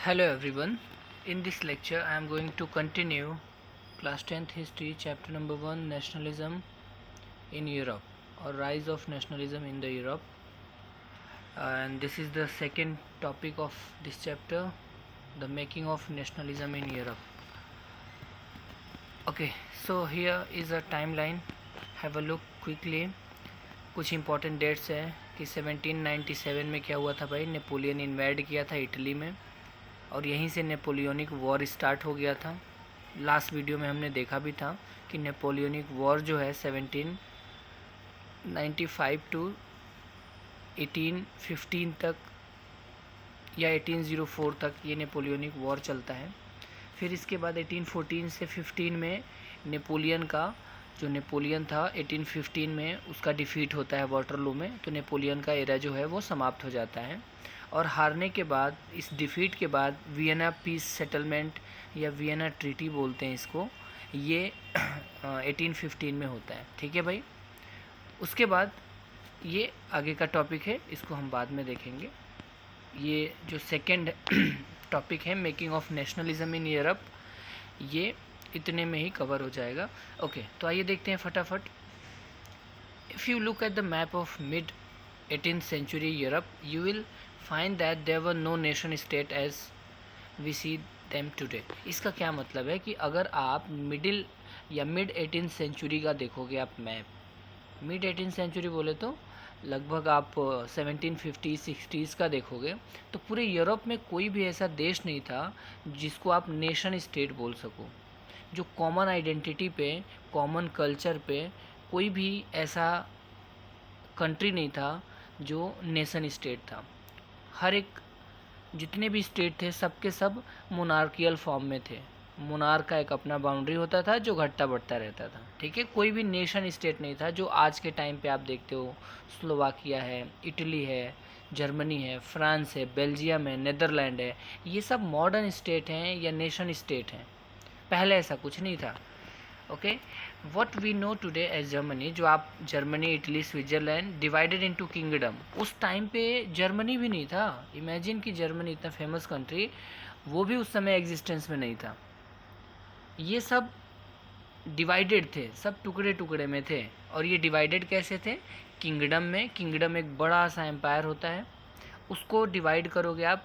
Hello everyone. In this lecture I am going to continue class 10th history chapter number 1 nationalism in Europe or rise of nationalism in the Europe, and this is the second topic of this chapter, the making of nationalism in Europe. Okay, so here is a timeline. Have a look quickly. कुछ important dates है कि 1797 में क्या हुआ था भाई, Napoleon invade किया था इटली में और यहीं से नेपोलियनिक वॉर स्टार्ट हो गया था। लास्ट वीडियो में हमने देखा भी था कि नेपोलियनिक वॉर जो है 1795 टू 1815 तक या 1804 तक ये नेपोलियनिक वॉर चलता है। फिर इसके बाद 1814 से 15 में नेपोलियन का जो नेपोलियन था 1815 में उसका डिफीट होता है वाटरलू में, तो नेपोलियन का एरा जो है वो समाप्त हो जाता है। और हारने के बाद, इस डिफीट के बाद वियना पीस सेटलमेंट या वियना ट्रीटी बोलते हैं इसको, ये 1815 में होता है। ठीक है भाई, उसके बाद ये आगे का टॉपिक है, इसको हम बाद में देखेंगे। ये जो सेकंड टॉपिक है making of nationalism in Europe, ये इतने में ही कवर हो जाएगा। ओके, तो आइए देखते हैं फटाफट। If you look at the map of mid 18th century Europe, you will find that there were no nation state as we see them today. इसका क्या मतलब है कि अगर आप मिडिल या मिड 18th सेंचुरी का देखोगे आप मैप, मिड 18th सेंचुरी बोले तो लगभग आप 1750-60s का देखोगे, तो पूरे यूरोप में कोई भी ऐसा देश नहीं था जिसको आप नेशन स्टेट बोल सको, जो कॉमन आइडेंटिटी पे, कॉमन कल्चर पे कोई भी ऐसा कंट्री नहीं था जो नेशन स्टेट था। हर एक जितने भी स्टेट थे सबके सब मोनार्कियल फॉर्म में थे। मोनार्क का एक अपना बाउंड्री होता था जो घटता बढ़ता रहता था। ठीक है, कोई भी नेशन स्टेट नहीं था जो आज के टाइम पे आप देखते हो स्लोवाकिया है, इटली है, जर्मनी है, फ्रांस है, बेल्जियम है, नीदरलैंड है, ये सब मॉडर्न स्टेट हैं या नेशन स्टेट हैं। पहले ऐसा कुछ नहीं था। Okay, what we know today as Germany, जो आप Germany, Italy, Switzerland divided into kingdom, उस टाइम पे जर्मनी भी नहीं था। इमेजिन कि जर्मनी इतना फेमस कंट्री, वो भी उस समय एग्जिस्टेंस में नहीं था। ये सब डिवाइडेड थे, सब टुकड़े टुकड़े में थे। और ये डिवाइडेड कैसे थे? किंगडम में। किंगडम एक बड़ा सा एम्पायर होता है, उसको डिवाइड करोगे आप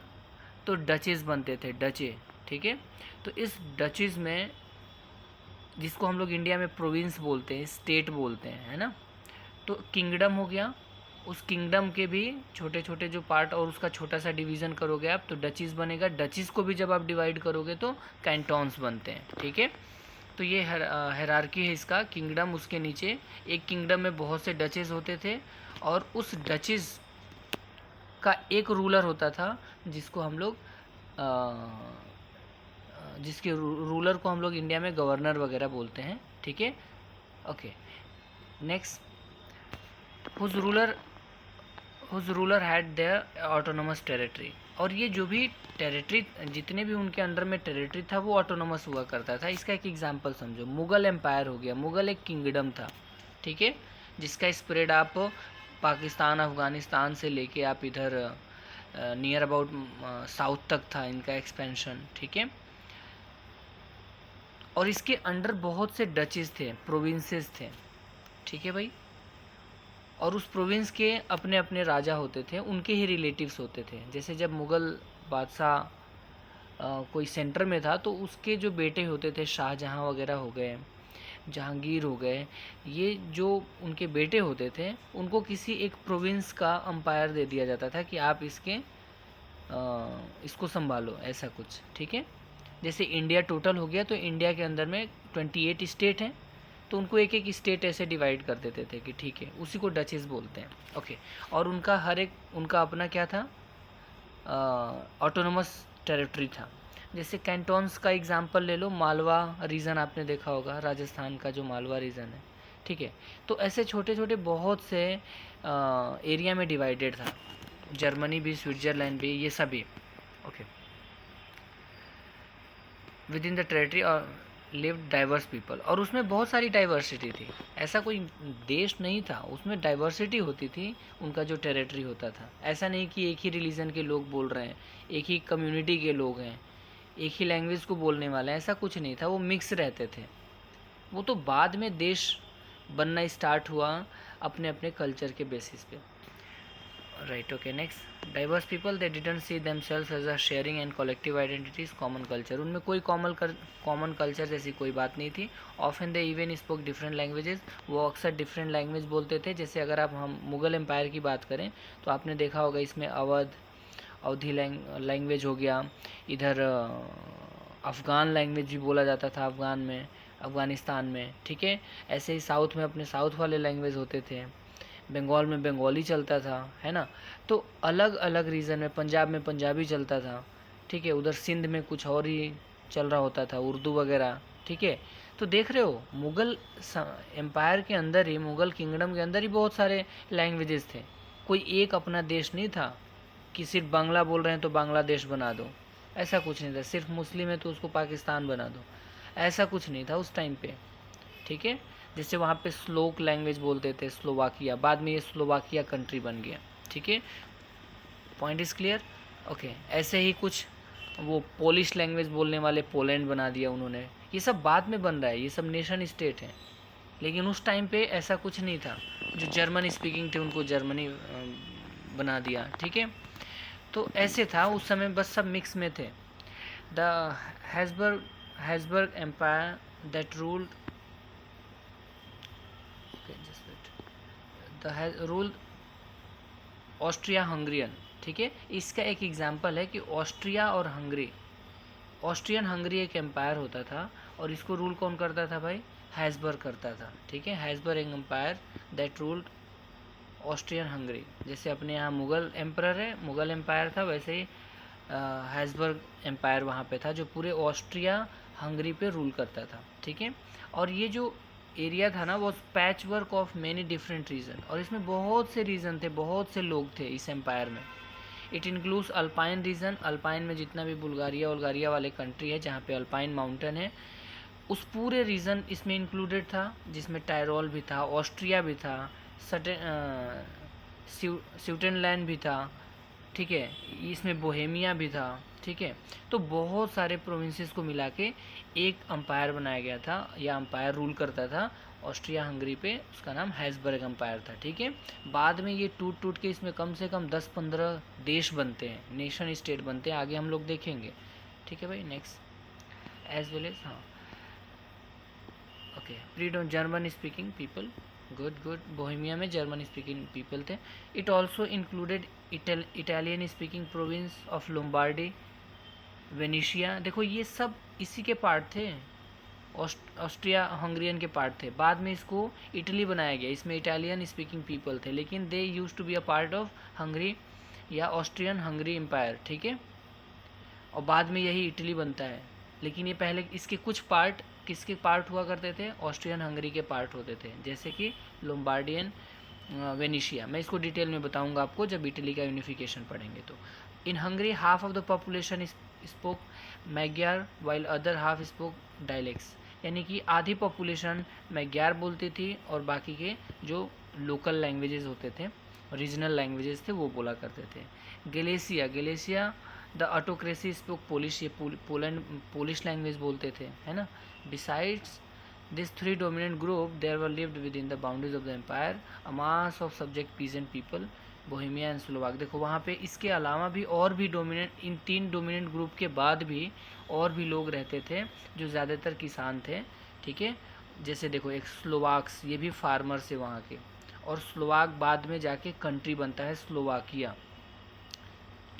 तो डचेस बनते थे, डचे। ठीक है, तो इस डचेस में, जिसको हम लोग इंडिया में प्रोविंस बोलते हैं, स्टेट बोलते हैं, है ना, तो किंगडम हो गया। उस किंगडम के भी छोटे छोटे जो पार्ट और उसका छोटा सा डिवीज़न करोगे आप तो डचीज़ बनेगा। डचीज़ को भी जब आप डिवाइड करोगे तो कैंटॉन्स बनते हैं। ठीक है, तो ये हायरार्की है इसका। किंगडम, उसके नीचे एक किंगडम में बहुत से डचेस होते थे और उस डचेस का एक रूलर होता था जिसको हम लोग जिसके रूलर को हम लोग इंडिया में गवर्नर वगैरह बोलते हैं। ठीक है, okay, next, whose ruler had their autonomous territory. और ये जो भी टेरिटरी, जितने भी उनके अंडर में टेरिटरी था वो ऑटोनोमस हुआ करता था। इसका एक एग्जांपल समझो, मुग़ल एम्पायर हो गया। मुग़ल एक किंगडम था, ठीक है, जिसका स्प्रेड आप पाकिस्तान, अफ़गानिस्तान से लेके आप इधर नियर अबाउट साउथ तक था इनका एक्सपेंशन। ठीक है, और इसके अंडर बहुत से डचेस थे, प्रोविंसेस थे। ठीक है भाई, और उस प्रोविंस के अपने अपने राजा होते थे, उनके ही रिलेटिव्स होते थे। जैसे जब मुग़ल बादशाह कोई सेंटर में था तो उसके जो बेटे होते थे, शाहजहाँ वगैरह हो गए, जहांगीर हो गए, ये जो उनके बेटे होते थे उनको किसी एक प्रोविंस का अंपायर दे दिया जाता था कि आप इसको संभालो, ऐसा कुछ। ठीक है, जैसे इंडिया टोटल हो गया तो इंडिया के अंदर में 28 स्टेट हैं, तो उनको एक एक स्टेट ऐसे डिवाइड कर देते थे कि ठीक है, उसी को डचेस बोलते हैं। ओके, और उनका हर एक, उनका अपना क्या था, ऑटोनोमस टेरिटरी था। जैसे कैंटोन्स का एग्जांपल ले लो, मालवा रीजन आपने देखा होगा, राजस्थान का जो मालवा रीजन है। ठीक है, तो ऐसे छोटे छोटे बहुत से एरिया में डिवाइडेड था, जर्मनी भी, स्विट्ज़रलैंड भी, ये सभी। Okay, with in the territory, और लिव्ड डाइवर्स पीपल, और उसमें बहुत सारी डाइवर्सिटी थी। ऐसा कोई देश नहीं था, उसमें डाइवर्सिटी होती थी, उनका जो टेरिटरी होता था। ऐसा नहीं कि एक ही रिलीजन के लोग बोल रहे हैं, एक ही कम्युनिटी के लोग हैं, एक ही लैंग्वेज को बोलने वाले हैं, ऐसा कुछ नहीं था। वो मिक्स रहते थे। वो तो बाद में देश बनना स्टार्ट हुआ अपने अपने कल्चर के बेसिस पे। Right, okay, next, diverse people they didn't see themselves as a sharing and collective identities common culture. उनमें कोई कॉमन कल्चर जैसी कोई बात नहीं थी। Often they even spoke different languages, वो अक्सर डिफरेंट लैंग्वेज बोलते थे। जैसे अगर आप हम मुग़ल एम्पायर की बात करें तो आपने देखा होगा इसमें अवधी लैंग्वेज हो गया, इधर अफ़गान लैंग्वेज भी बोला जाता था अफ़गान में, अफ़गानिस्तान में, ठीक है। ऐसे ही साउथ में अपने साउथ वाले लैंग्वेज होते थे, बंगाल में बंगाली चलता था, है ना। तो अलग अलग रीजन में पंजाबी चलता था, ठीक है। उधर सिंध में कुछ और ही चल रहा होता था, उर्दू वगैरह, ठीक है। तो देख रहे हो मुग़ल एम्पायर के अंदर ही, मुग़ल किंगडम के अंदर ही बहुत सारे लैंग्वेजेस थे। कोई एक अपना देश नहीं था कि सिर्फ बांग्ला बोल रहे हैं तो बांग्लादेश बना दो, ऐसा कुछ नहीं था। सिर्फ मुस्लिम है तो उसको पाकिस्तान बना दो, ऐसा कुछ नहीं था उस टाइम पे, ठीक है। जैसे वहाँ पे स्लोक लैंग्वेज बोलते थे, स्लोवाकिया, बाद में ये स्लोवाकिया कंट्री बन गया, ठीक है। Point is clear, okay. ऐसे ही कुछ वो पोलिश लैंग्वेज बोलने वाले पोलैंड बना दिया उन्होंने। ये सब बाद में बन रहा है, ये सब नेशन स्टेट है, लेकिन उस टाइम पे ऐसा कुछ नहीं था। जो जर्मन स्पीकिंग थे उनको जर्मनी बना दिया, ठीक है। तो ऐसे था उस समय, बस सब मिक्स में थे। The Habsburg empire that ruled rule Austria Hungarian, ठीक है। इसका एक एग्जांपल है कि ऑस्ट्रिया और हंगरी, ऑस्ट्रियन हंगरी एक एम्पायर होता था और इसको रूल कौन करता था भाई? हैज़बर्ग करता था, ठीक है। हैज़बर्ग एक empire that ruled Austrian Hungary. जैसे अपने यहाँ मुग़ल एम्परर है, मुग़ल एम्पायर था, वैसे ही हैज़बर्ग एम्पायर वहाँ पे था जो पूरे ऑस्ट्रिया हंगरी पे रूल करता था, ठीक है। और ये जो एरिया था ना वो patch work of many different region, और इसमें बहुत से रीजन थे, बहुत से लोग थे इस एम्पायर में। It includes Alpine region, Alpine में जितना भी बुल्गारिया वाले कंट्री है जहाँ पे अल्पाइन माउंटेन है, उस पूरे रीजन इसमें इंक्लूडेड था, जिसमें टायरोल भी था, ऑस्ट्रिया भी था, स्विट्जरलैंड भी था, ठीक है। इसमें बोहेमिया भी था, ठीक है। तो बहुत सारे प्रोविंसेस को मिला के एक अम्पायर बनाया गया था, या अम्पायर रूल करता था ऑस्ट्रिया हंगरी पे, उसका नाम हैज़बर्ग अम्पायर था, ठीक है। बाद में ये टूट टूट के इसमें कम से कम 10-15 देश बनते हैं, नेशन स्टेट बनते हैं, आगे हम लोग देखेंगे, ठीक है भाई। नेक्स्ट, एज वेल एज, हाँ, ओके, प्रीडो German speaking people, good, Bohemia में जर्मन स्पीकिंग पीपल थे। It also included Italian speaking province of Lombardy, Venetia. देखो ये सब इसी के पार्ट थे, ऑस्ट्रिया हंगरियन के पार्ट थे। बाद में इसको इटली बनाया गया, इसमें इटालियन स्पीकिंग पीपल थे, लेकिन they use to be a part of Hungary या ऑस्ट्रियन हंगरी एम्पायर, ठीक है। और बाद में यही इटली बनता है, लेकिन ये पहले इसके कुछ पार्ट किसके पार्ट हुआ करते थे? ऑस्ट्रियन हंगरी के पार्ट होते थे, जैसे कि लोम्बार्डियन, वेनेशिया। मैं इसको डिटेल में बताऊंगा आपको जब इटली का यूनिफिकेशन पढ़ेंगे तो। इन Hungary half of the population spoke Magyar while other half spoke dialects, यानी कि आधी पॉपुलेशन मैग्यार बोलती थी और बाकी के जो लोकल लैंग्वेजेस होते थे, रीजनल लैंग्वेजेस थे, वो बोला करते थे। Galicia the autocracy spoke Polish, ये पोलैंड पोलिश लैंग्वेज बोलते थे, है ना। Besides this three dominant group there were lived within the boundaries of the empire a mass of subject peasant people, Bohemia and Slovak. देखो वहाँ पे इसके अलावा भी और भी डोमिनेंट, इन 3 डोमिनेंट ग्रुप के बाद भी और भी लोग रहते थे जो ज़्यादातर किसान थे, ठीक है। जैसे देखो एक स्लोवाक्स, ये भी फार्मर्स है वहाँ के, और स्लोवाक बाद में जाके कंट्री बनता है स्लोवाकिया।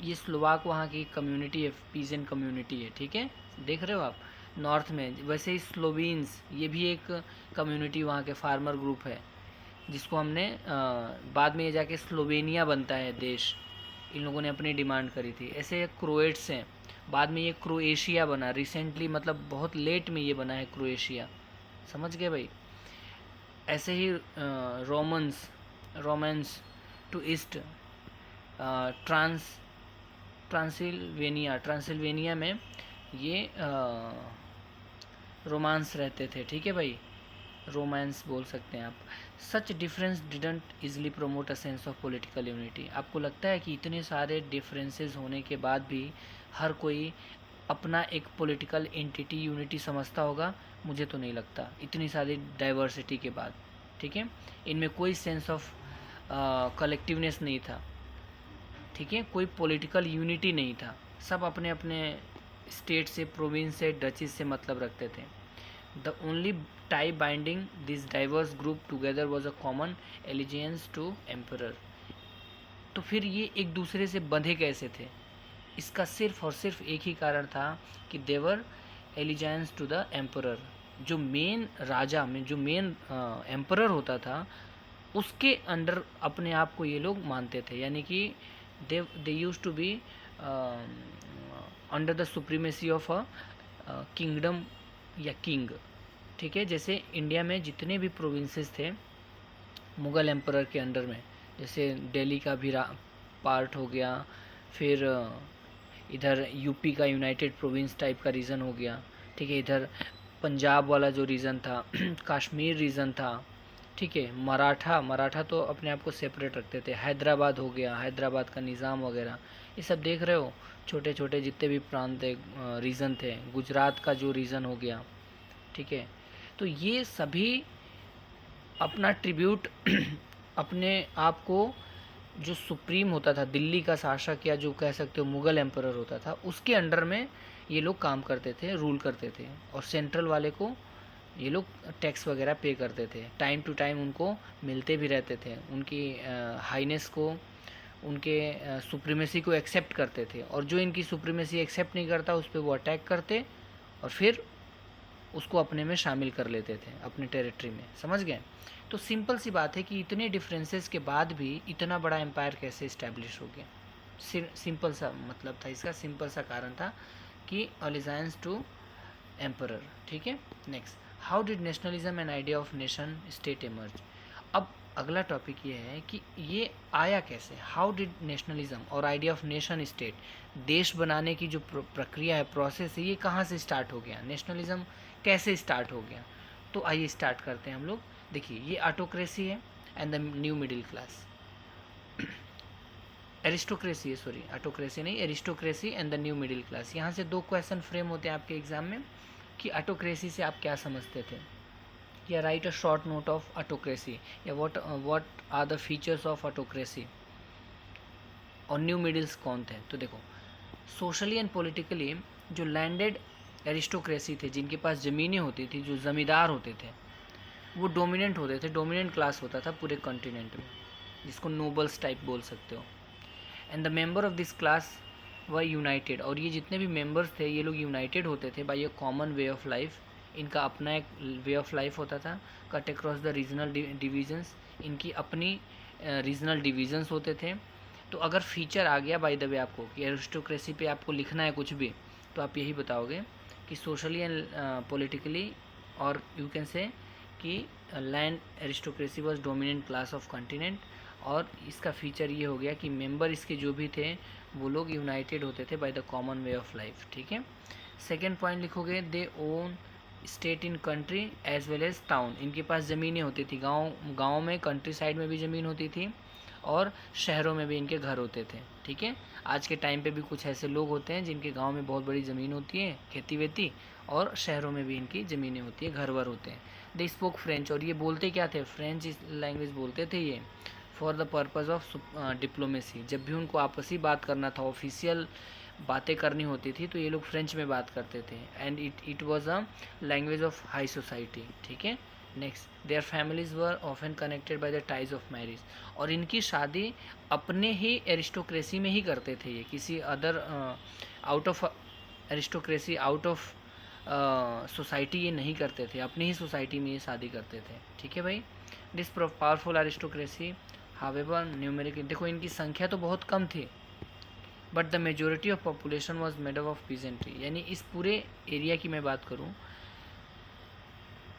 ये स्लोवाक वहाँ की कम्युनिटी है, पीजेंट कम्युनिटी है, ठीक है, देख रहे हो आप नॉर्थ में। वैसे ही स्लोवीन्स, ये भी एक कम्युनिटी वहाँ के फार्मर ग्रुप है, जिसको हमने बाद में ये जाके स्लोवेनिया बनता है देश, इन लोगों ने अपनी डिमांड करी थी। ऐसे क्रोएट्स हैं, बाद में ये क्रोएशिया बना रिसेंटली, मतलब बहुत लेट में ये बना है क्रोएशिया, समझ गए भाई। ऐसे ही रोमन्स टू ईस्ट, ट्रांसिल्वेनिया में ये रोमांस रहते थे, ठीक है भाई, रोमांस बोल सकते हैं आप। Such difference didn't easily promote a sense of political unity. आपको लगता है कि इतने सारे डिफरेंसेस होने के बाद भी हर कोई अपना एक पॉलिटिकल एंटिटी यूनिटी समझता होगा? मुझे तो नहीं लगता, इतनी सारी डाइवर्सिटी के बाद, ठीक है। इनमें कोई सेंस ऑफ कलेक्टिवनेस नहीं था, ठीक है, कोई पॉलिटिकल यूनिटी नहीं था, सब अपने अपने स्टेट से, प्रोविंस से, डचेस से मतलब रखते थे। The only tie binding this diverse group together was a common allegiance to emperor. तो फिर ये एक दूसरे से बंधे कैसे थे? इसका सिर्फ और सिर्फ एक ही कारण था कि देवर एलिजाइंस टू द एम्परर। जो मेन राजा में जो मेन एम्परर होता था उसके अंडर अपने आप को ये लोग मानते थे, यानी कि they use to be under the supremacy of a kingdom या किंग, ठीक है। जैसे इंडिया में जितने भी प्रोविंसेस थे मुग़ल एम्परर के अंडर में, जैसे दिल्ली का भी पार्ट हो गया, फिर इधर यूपी का यूनाइटेड प्रोविंस टाइप का रीजन हो गया, ठीक है, इधर पंजाब वाला जो रीजन था कश्मीर रीजन था, ठीक है, मराठा तो अपने आप को सेपरेट रखते थे, हैदराबाद हो गया, हैदराबाद का निज़ाम वगैरह, ये सब देख रहे हो, छोटे छोटे जितने भी प्रांत थे, रीजन थे, गुजरात का जो रीजन हो गया, ठीक है। तो ये सभी अपना ट्रिब्यूट अपने आप को, जो सुप्रीम होता था दिल्ली का शासक या जो कह सकते हो मुग़ल एम्परर होता था, उसके अंडर में ये लोग काम करते थे, रूल करते थे, और सेंट्रल वाले को ये लोग टैक्स वगैरह पे करते थे, टाइम टू टाइम उनको मिलते भी रहते थे, उनकी हाईनेस को, उनके सुप्रीमेसी को एक्सेप्ट करते थे, और जो इनकी सुप्रीमेसी एक्सेप्ट नहीं करता उस पर वो अटैक करते और फिर उसको अपने में शामिल कर लेते थे, अपने टेरिटरी में, समझ गए। तो सिंपल सी बात है कि इतने डिफरेंसेस के बाद भी इतना बड़ा एम्पायर कैसे इस्टेब्लिश हो गया? सिंपल सा मतलब था इसका, सिंपल सा कारण था कि अलिजाइंस टू एम्परर, ठीक है। Next, how did nationalism and idea of nation state emerge. अब अगला टॉपिक ये है कि ये आया कैसे, हाउ डिड नेशनलिज्म और आइडिया ऑफ नेशन स्टेट, देश बनाने की जो प्रक्रिया है, प्रोसेस है, ये कहाँ से स्टार्ट हो गया, नेशनलिज्म कैसे स्टार्ट हो गया? तो आइए स्टार्ट करते हैं हम लोग। देखिए, ये ऑटोक्रेसी है and the new middle class, aristocracy है, सॉरी ऑटोक्रेसी नहीं, aristocracy and the new middle class. यहाँ से दो क्वेश्चन फ्रेम होते हैं आपके एग्जाम में कि ऑटोक्रेसी से आप क्या समझते थे, या right a short note of autocracy, या what are the features of autocracy, और न्यू मिडिल्स कौन थे। तो देखो, सोशली एंड पॉलिटिकली जो लैंडेड एरिस्टोक्रेसी थे, जिनके पास ज़मीनें होती थी, जो ज़मींदार होते थे, वो डोमिनेंट होते थे, डोमिनेंट क्लास होता था पूरे कॉन्टिनेंट में, जिसको नोबल्स टाइप बोल सकते हो। And the member of this class were United, और ये जितने भी मेंबर्स थे ये लोग यूनाइटेड होते थे by a common way of life. इनका अपना एक वे ऑफ लाइफ होता था, cut across the regional divisions, इनकी अपनी रीजनल डिवीजन्स होते थे। तो अगर फीचर आ गया बाय द वे आपको कि एरिस्टोक्रेसी पे आपको लिखना है कुछ भी, तो आप यही बताओगे कि सोशली एंड पॉलिटिकली, और यू कैन से कि land aristocracy was dominant class of continent, और इसका फीचर ये हो गया कि मेंबर इसके जो भी थे वो लोग यूनाइटेड होते थे by the common way of life, ठीक है। सेकेंड पॉइंट लिखोगे, they own state in country as well as town, इनके पास ज़मीनें होती थी, गाँव में, कंट्री साइड में भी ज़मीन होती थी, और शहरों में भी इनके घर होते थे, ठीक है। आज के टाइम पे भी कुछ ऐसे लोग होते हैं जिनके गांव में बहुत बड़ी ज़मीन होती है, खेती वेती, और शहरों में भी इनकी ज़मीनें होती है, घर वर होते हैं। दे स्पोक फ्रेंच, और ये बोलते क्या थे, फ्रेंच लैंग्वेज बोलते थे ये, for the purpose of diplomacy. जब भी उनको आपसी बात करना था, ऑफिशियल बातें करनी होती थी, तो ये लोग फ्रेंच में बात करते थे। And it was a language of high society, ठीक है। Next, their families were often connected by the ties of marriage, और इनकी शादी अपने ही एरिस्टोक्रेसी में ही करते थे, ये किसी other out of aristocracy, out of society ये नहीं करते थे, अपनी ही सोसाइटी में ये शादी करते थे, ठीक है भाई। This powerful aristocracy however numerically, देखो इनकी संख्या तो बहुत कम थी, but the majority of population was made up of peasantry, यानी इस पूरे एरिया की मैं बात करूँ,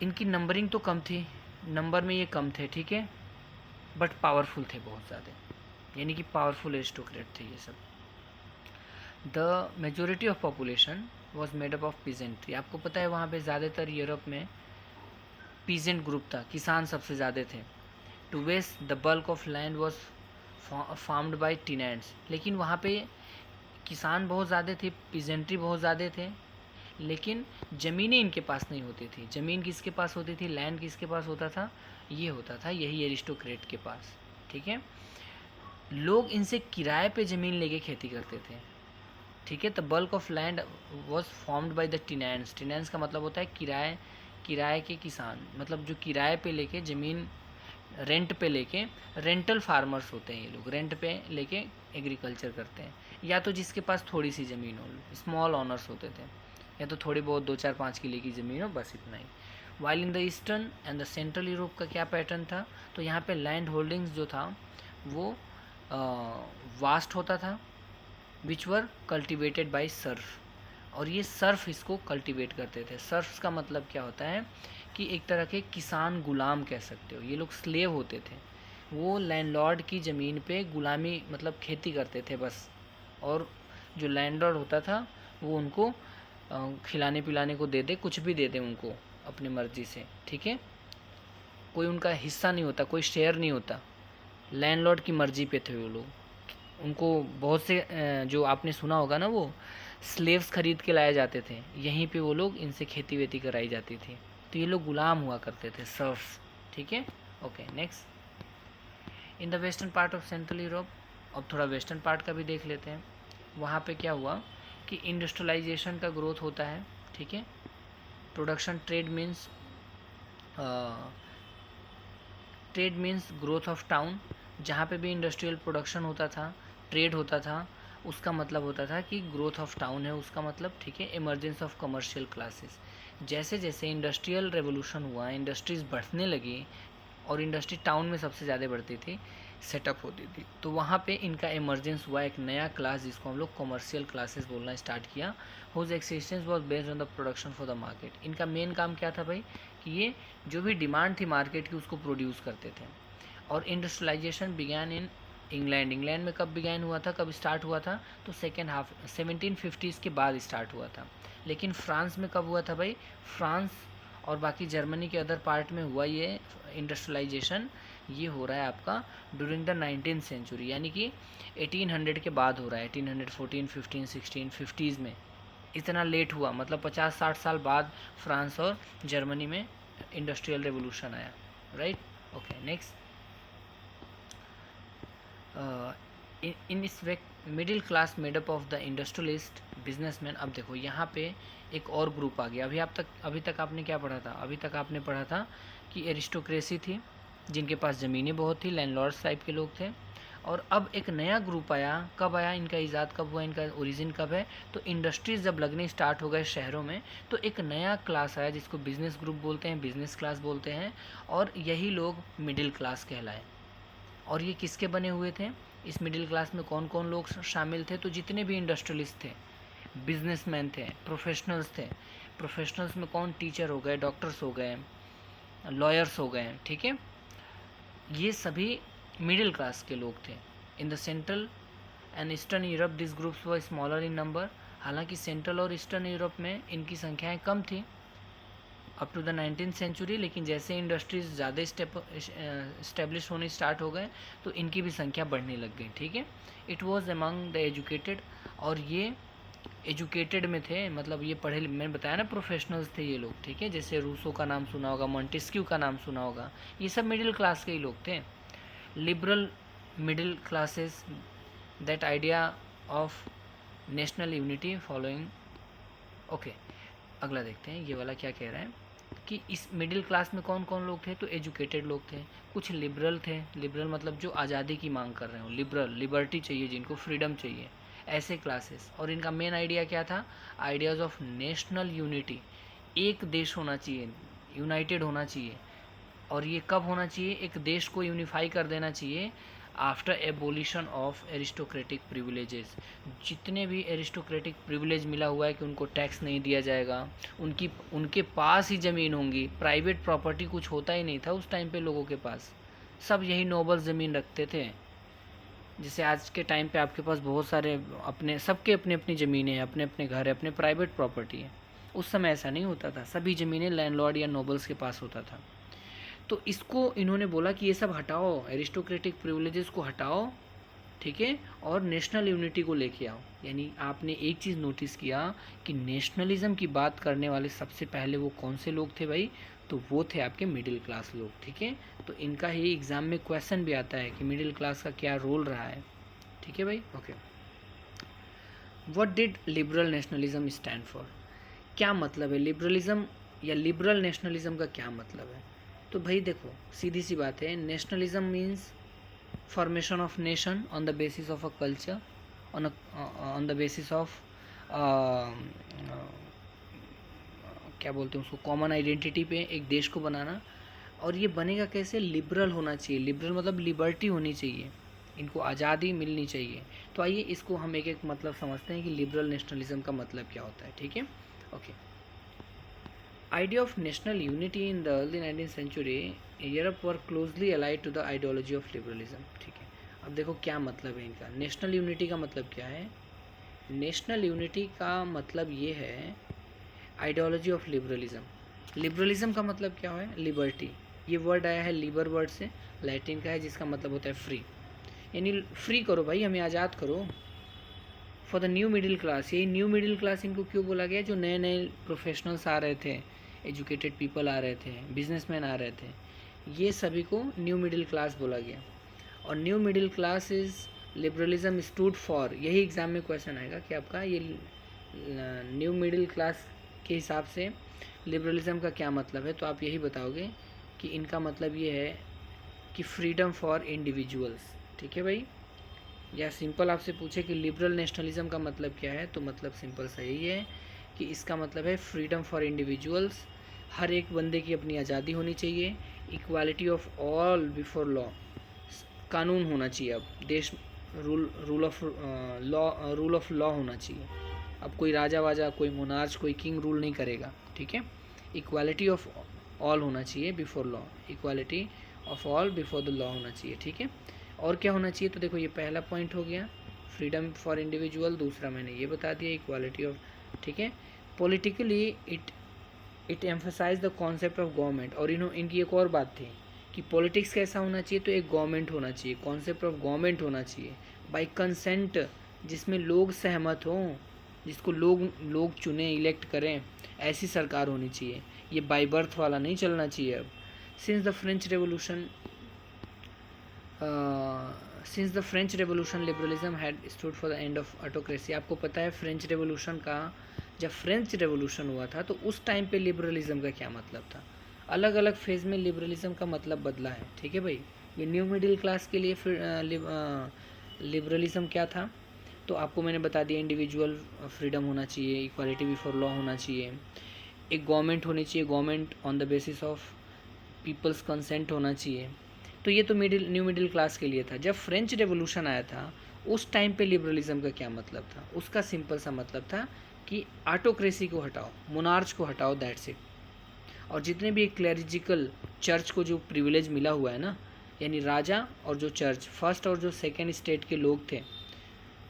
इनकी नंबरिंग तो कम थी, नंबर में ये कम थे, ठीक है, बट पावरफुल थे बहुत ज़्यादा, यानी कि पावरफुल एरिस्टोक्रेट थे ये सब। The majority of population was made up of peasantry. आपको पता है वहाँ पे ज़्यादातर यूरोप में पीजेंट ग्रुप था, किसान सबसे ज़्यादा थे। To west the bulk of land was farmed by tenants. लेकिन वहाँ पे किसान बहुत ज़्यादा थे, पीजेंट्री बहुत ज़्यादा थे, लेकिन ज़मीनें इनके पास नहीं होती थी। ज़मीन किसके पास होती थी, लैंड किसके पास होता था, ये होता था यही एरिस्टोक्रेट के पास। ठीक है, लोग इनसे किराए पे ज़मीन लेके खेती करते थे। ठीक है, the bulk of land was formed by the tenants. Tenants का मतलब होता है किराए, किराए के किसान, मतलब जो किराए पे लेके ज़मीन रेंट पे लेके, रेंटल फार्मर्स होते हैं ये लोग, रेंट पे लेके एग्रीकल्चर करते हैं। या तो जिसके पास थोड़ी सी ज़मीन हो, स्मॉल ऑनर्स होते थे, या तो थोड़ी बहुत 2-4-5 किले की ज़मीन हो, बस इतना ही। While in the eastern and the central Europe का क्या पैटर्न था, तो यहाँ पे लैंड होल्डिंग्स जो था वो वास्ट होता था, विच वर कल्टिवेटेड बाई सर्फ, और ये सर्फ इसको कल्टिवेट करते थे। सर्फ का मतलब क्या होता है कि एक तरह के किसान गुलाम कह सकते हो, ये लोग स्लेव होते थे, वो लैंडलॉर्ड की ज़मीन पे गुलामी मतलब खेती करते थे बस, और जो लैंडलॉर्ड होता था वो उनको खिलाने पिलाने को दे दे, कुछ भी दे दे उनको अपनी मर्ज़ी से। ठीक है, कोई उनका हिस्सा नहीं होता, कोई शेयर नहीं होता, लैंडलॉर्ड की मर्ज़ी पे थे वो लोग। उनको बहुत से जो आपने सुना होगा ना, वो स्लेव्स खरीद के लाए जाते थे, यहीं पे वो लोग इनसे खेती वेती कराई जाती थी, तो ये लोग गुलाम हुआ करते थे, सर्फ्स। ठीक है, okay next. In the western part of central Europe, अब थोड़ा वेस्टर्न पार्ट का भी देख लेते हैं। वहाँ पे क्या हुआ कि इंडस्ट्रियलाइजेशन का ग्रोथ होता है। ठीक है, production, trade means growth of town. जहाँ पे भी इंडस्ट्रियल प्रोडक्शन होता था, ट्रेड होता था, उसका मतलब होता था कि ग्रोथ ऑफ टाउन है उसका मतलब। ठीक है, इमर्जेंस ऑफ कमर्शियल क्लासेस। जैसे जैसे इंडस्ट्रियल रेवोल्यूशन हुआ, इंडस्ट्रीज़ बढ़ने लगी, और इंडस्ट्री टाउन में सबसे ज़्यादा बढ़ती थी, सेटअप होती थी, तो वहाँ पे इनका इमर्जेंस हुआ, एक नया क्लास जिसको हम लोग कमर्शियल क्लासेस बोलना स्टार्ट किया। Whose existence was based on the production for the market. इनका मेन काम क्या था भाई, कि ये जो भी डिमांड थी मार्केट की उसको प्रोड्यूस करते थे। और industrialisation began in England. England में कब बिगैन हुआ था, कब स्टार्ट हुआ था, तो सेकेंड हाफ 1750s के बाद स्टार्ट हुआ था। लेकिन फ्रांस में कब हुआ था भाई, फ्रांस और बाकी जर्मनी के अदर पार्ट में हुआ ये इंडस्ट्रियलाइजेशन, ये हो रहा है आपका ड्यूरिंग द 19th सेंचुरी, यानी कि 1800 के बाद हो रहा है। 1814, 15, 16, 50s में इतना लेट हुआ, मतलब 50-60 साल बाद फ्रांस और जर्मनी में इंडस्ट्रियल रेवोल्यूशन आया। Right, okay next. इन इस way middle class made up of the industrialist businessman. अब देखो यहाँ पे एक और ग्रुप आ गया। अभी तक आपने क्या पढ़ा था, अभी तक आपने पढ़ा था कि एरिस्टोक्रेसी थी, जिनके पास ज़मीनें बहुत थी, लैंडलॉर्ड्स टाइप के लोग थे। और अब एक नया ग्रुप आया, कब आया, इनका ईजाद कब हुआ, इनका ओरिजिन कब है, तो इंडस्ट्रीज़ जब लगने स्टार्ट हो गए शहरों में, तो एक नया क्लास आया जिसको बिज़नेस ग्रुप बोलते हैं, बिज़नेस क्लास बोलते हैं, और यही लोग मिडिल क्लास कहलाए। और ये किसके बने हुए थे, इस मिडिल क्लास में कौन कौन लोग शामिल थे, तो जितने भी इंडस्ट्रियलिस्ट थे, बिजनेसमैन थे, प्रोफेशनल्स थे। प्रोफेशनल्स में कौन, टीचर हो गए, डॉक्टर्स हो गए, लॉयर्स हो गए। ठीक है, ये सभी मिडिल क्लास के लोग थे। In the central and eastern Europe this groups were smaller in number. हालांकि सेंट्रल और ईस्टर्न यूरोप में इनकी संख्याएं कम थी up to the 19th century, लेकिन जैसे इंडस्ट्रीज ज़्यादा इस्टेब्लिश होने स्टार्ट हो गए तो इनकी भी संख्या बढ़ने लग गई। ठीक है, it was among the educated, और ये एजुकेटेड में थे, मतलब ये पढ़े, मैंने बताया ना प्रोफेशनल्स थे ये लोग। ठीक है, जैसे रूसो का नाम सुना होगा, मॉन्टेस्क्यू का नाम सुना होगा, ये सब मिडिल क्लास के ही लोग थे। Liberal middle classes, that idea of national unity following. Okay, अगला देखते हैं ये वाला क्या कह रहा है कि इस मिडिल क्लास में कौन कौन लोग थे, तो एजुकेटेड लोग थे, कुछ लिबरल थे, लिबरल मतलब जो आज़ादी की मांग कर रहे हो, लिबरल, लिबर्टी चाहिए जिनको, फ्रीडम चाहिए, ऐसे क्लासेस। और इनका मेन आइडिया क्या था, आइडियाज़ ऑफ नेशनल यूनिटी, एक देश होना चाहिए, यूनाइटेड होना चाहिए। और ये कब होना चाहिए, एक देश को यूनिफाई कर देना चाहिए after abolition of aristocratic privileges. जितने भी एरिस्टोक्रेटिक प्रिविलेज मिला हुआ है कि उनको टैक्स नहीं दिया जाएगा, उनके पास ही ज़मीन होंगी, प्राइवेट प्रॉपर्टी कुछ होता ही नहीं था उस टाइम पे लोगों के पास, सब यही नोबल ज़मीन रखते थे। जैसे आज के टाइम पे आपके पास बहुत सारे अपने सबके अपने अपनी ज़मीनें हैं, अपने अपने घर है, अपने प्राइवेट प्रॉपर्टी है। उस समय ऐसा नहीं होता था, सभी ज़मीनें लैंडलॉर्ड या नोबल्स के पास होता था। तो इसको इन्होंने बोला कि ये सब हटाओ, एरिस्टोक्रेटिक प्रिविलेजेस को हटाओ, ठीक है, और नेशनल यूनिटी को लेके आओ। यानी आपने एक चीज़ नोटिस किया कि नेशनलिज्म की बात करने वाले सबसे पहले वो कौन से लोग थे भाई? तो वो थे आपके मिडिल क्लास लोग, ठीक है। तो इनका ही एग्ज़ाम में क्वेश्चन भी आता है कि मिडिल क्लास का क्या रोल रहा है, ठीक है भाई। Okay, what did liberal nationalism stand for? क्या मतलब है लिबरलिज्म या लिबरल नेशनलिज्म का क्या मतलब है? तो भाई देखो, सीधी सी बात है, nationalism means formation of nation on the basis of a culture, on the basis of क्या बोलते हैं उसको, कॉमन आइडेंटिटी पे एक देश को बनाना। और ये बनेगा कैसे? लिबरल होना चाहिए। लिबरल मतलब लिबर्टी होनी चाहिए, इनको आज़ादी मिलनी चाहिए। तो आइए इसको हम एक एक मतलब समझते हैं कि लिबरल नेशनलिज्म का मतलब क्या होता है, ठीक है। Okay, idea of national unity in the early 19th century Europe were closely allied to the ideology of liberalism, ठीक है। अब देखो क्या मतलब है इनका। नेशनल यूनिटी का मतलब क्या है? नेशनल यूनिटी का मतलब ये है आइडियोलॉजी ऑफ लिबरलिज्म। लिबरलिज्म का मतलब क्या है? लिबर्टी। ये वर्ड आया है लिबर वर्ड से, लैटिन का है, जिसका मतलब होता है फ्री। यानी फ्री करो भाई, हमें आज़ाद करो। For the new middle class, यही न्यू मिडिल क्लास इनको क्यों बोला गया? जो नए नए प्रोफेशनल्स आ रहे थे, एजुकेटेड पीपल आ रहे थे, बिजनेसमैन आ रहे थे, ये सभी को न्यू मिडिल क्लास बोला गया। और new middle class is liberalism stood for. यही एग्ज़ाम में क्वेश्चन आएगा कि आपका ये न्यू मिडिल क्लास के हिसाब से लिबरलिज्म का क्या मतलब है। तो आप यही बताओगे कि इनका मतलब ये है कि फ्रीडम फॉर इंडिविजुअल्स, ठीक है भाई। या सिंपल आपसे पूछे कि लिबरल नेशनलिज्म का मतलब क्या है, तो मतलब सिंपल सा यही है कि इसका मतलब है फ्रीडम फॉर इंडिविजुअल्स, हर एक बंदे की अपनी आज़ादी होनी चाहिए, equality of all before law, कानून होना चाहिए, अब देश रूल ऑफ लॉ होना चाहिए। अब कोई राजा वाजा, कोई मोनार्च, कोई किंग रूल नहीं करेगा, ठीक है। इक्वालिटी ऑफ ऑल होना चाहिए before law, equality of all before the law होना चाहिए, ठीक है। और क्या होना चाहिए? तो देखो ये पहला पॉइंट हो गया फ्रीडम फॉर इंडिविजुअल, दूसरा मैंने ये बता दिया इक्वालिटी ऑफ, ठीक है। Politically it emphasise the concept of government. और इनकी एक और बात थी कि पॉलिटिक्स कैसा होना चाहिए? तो एक गवर्नमेंट होना चाहिए, कॉन्सेप्ट ऑफ गवर्नमेंट होना चाहिए बाय कंसेंट, जिसमें लोग सहमत हों, जिसको लोग चुने, इलेक्ट करें, ऐसी सरकार होनी चाहिए। ये बाय बर्थ वाला नहीं चलना चाहिए। अब since the French revolution liberalism had stood for the end of autocracy. आपको पता है फ्रेंच रेवोल्यूशन का, जब फ्रेंच रेवोल्यूशन हुआ था तो उस टाइम पे लिबरलिज्म का क्या मतलब था? अलग अलग फेज़ में लिबरलिज्म का मतलब बदला है, ठीक है भाई। ये न्यू मिडिल क्लास के लिए फिर लिबरलिज्म क्या था? तो आपको मैंने बता दिया, इंडिविजुअल फ्रीडम होना चाहिए, इक्वालिटी बिफोर लॉ होना चाहिए, एक गवर्नमेंट होनी चाहिए, government on the basis of people's consent होना चाहिए। तो ये तो न्यू मिडिल क्लास के लिए था। जब फ्रेंच रेवोल्यूशन आया था उस टाइम पे लिबरलिज्म का क्या मतलब था? उसका सिंपल सा मतलब था कि ऑटोक्रेसी को हटाओ, मोनार्च को हटाओ, दैट्स इट। और जितने भी क्लैरिजिकल चर्च को जो प्रिविलेज मिला हुआ है ना, यानी राजा और जो चर्च, फर्स्ट और जो सेकेंड स्टेट के लोग थे,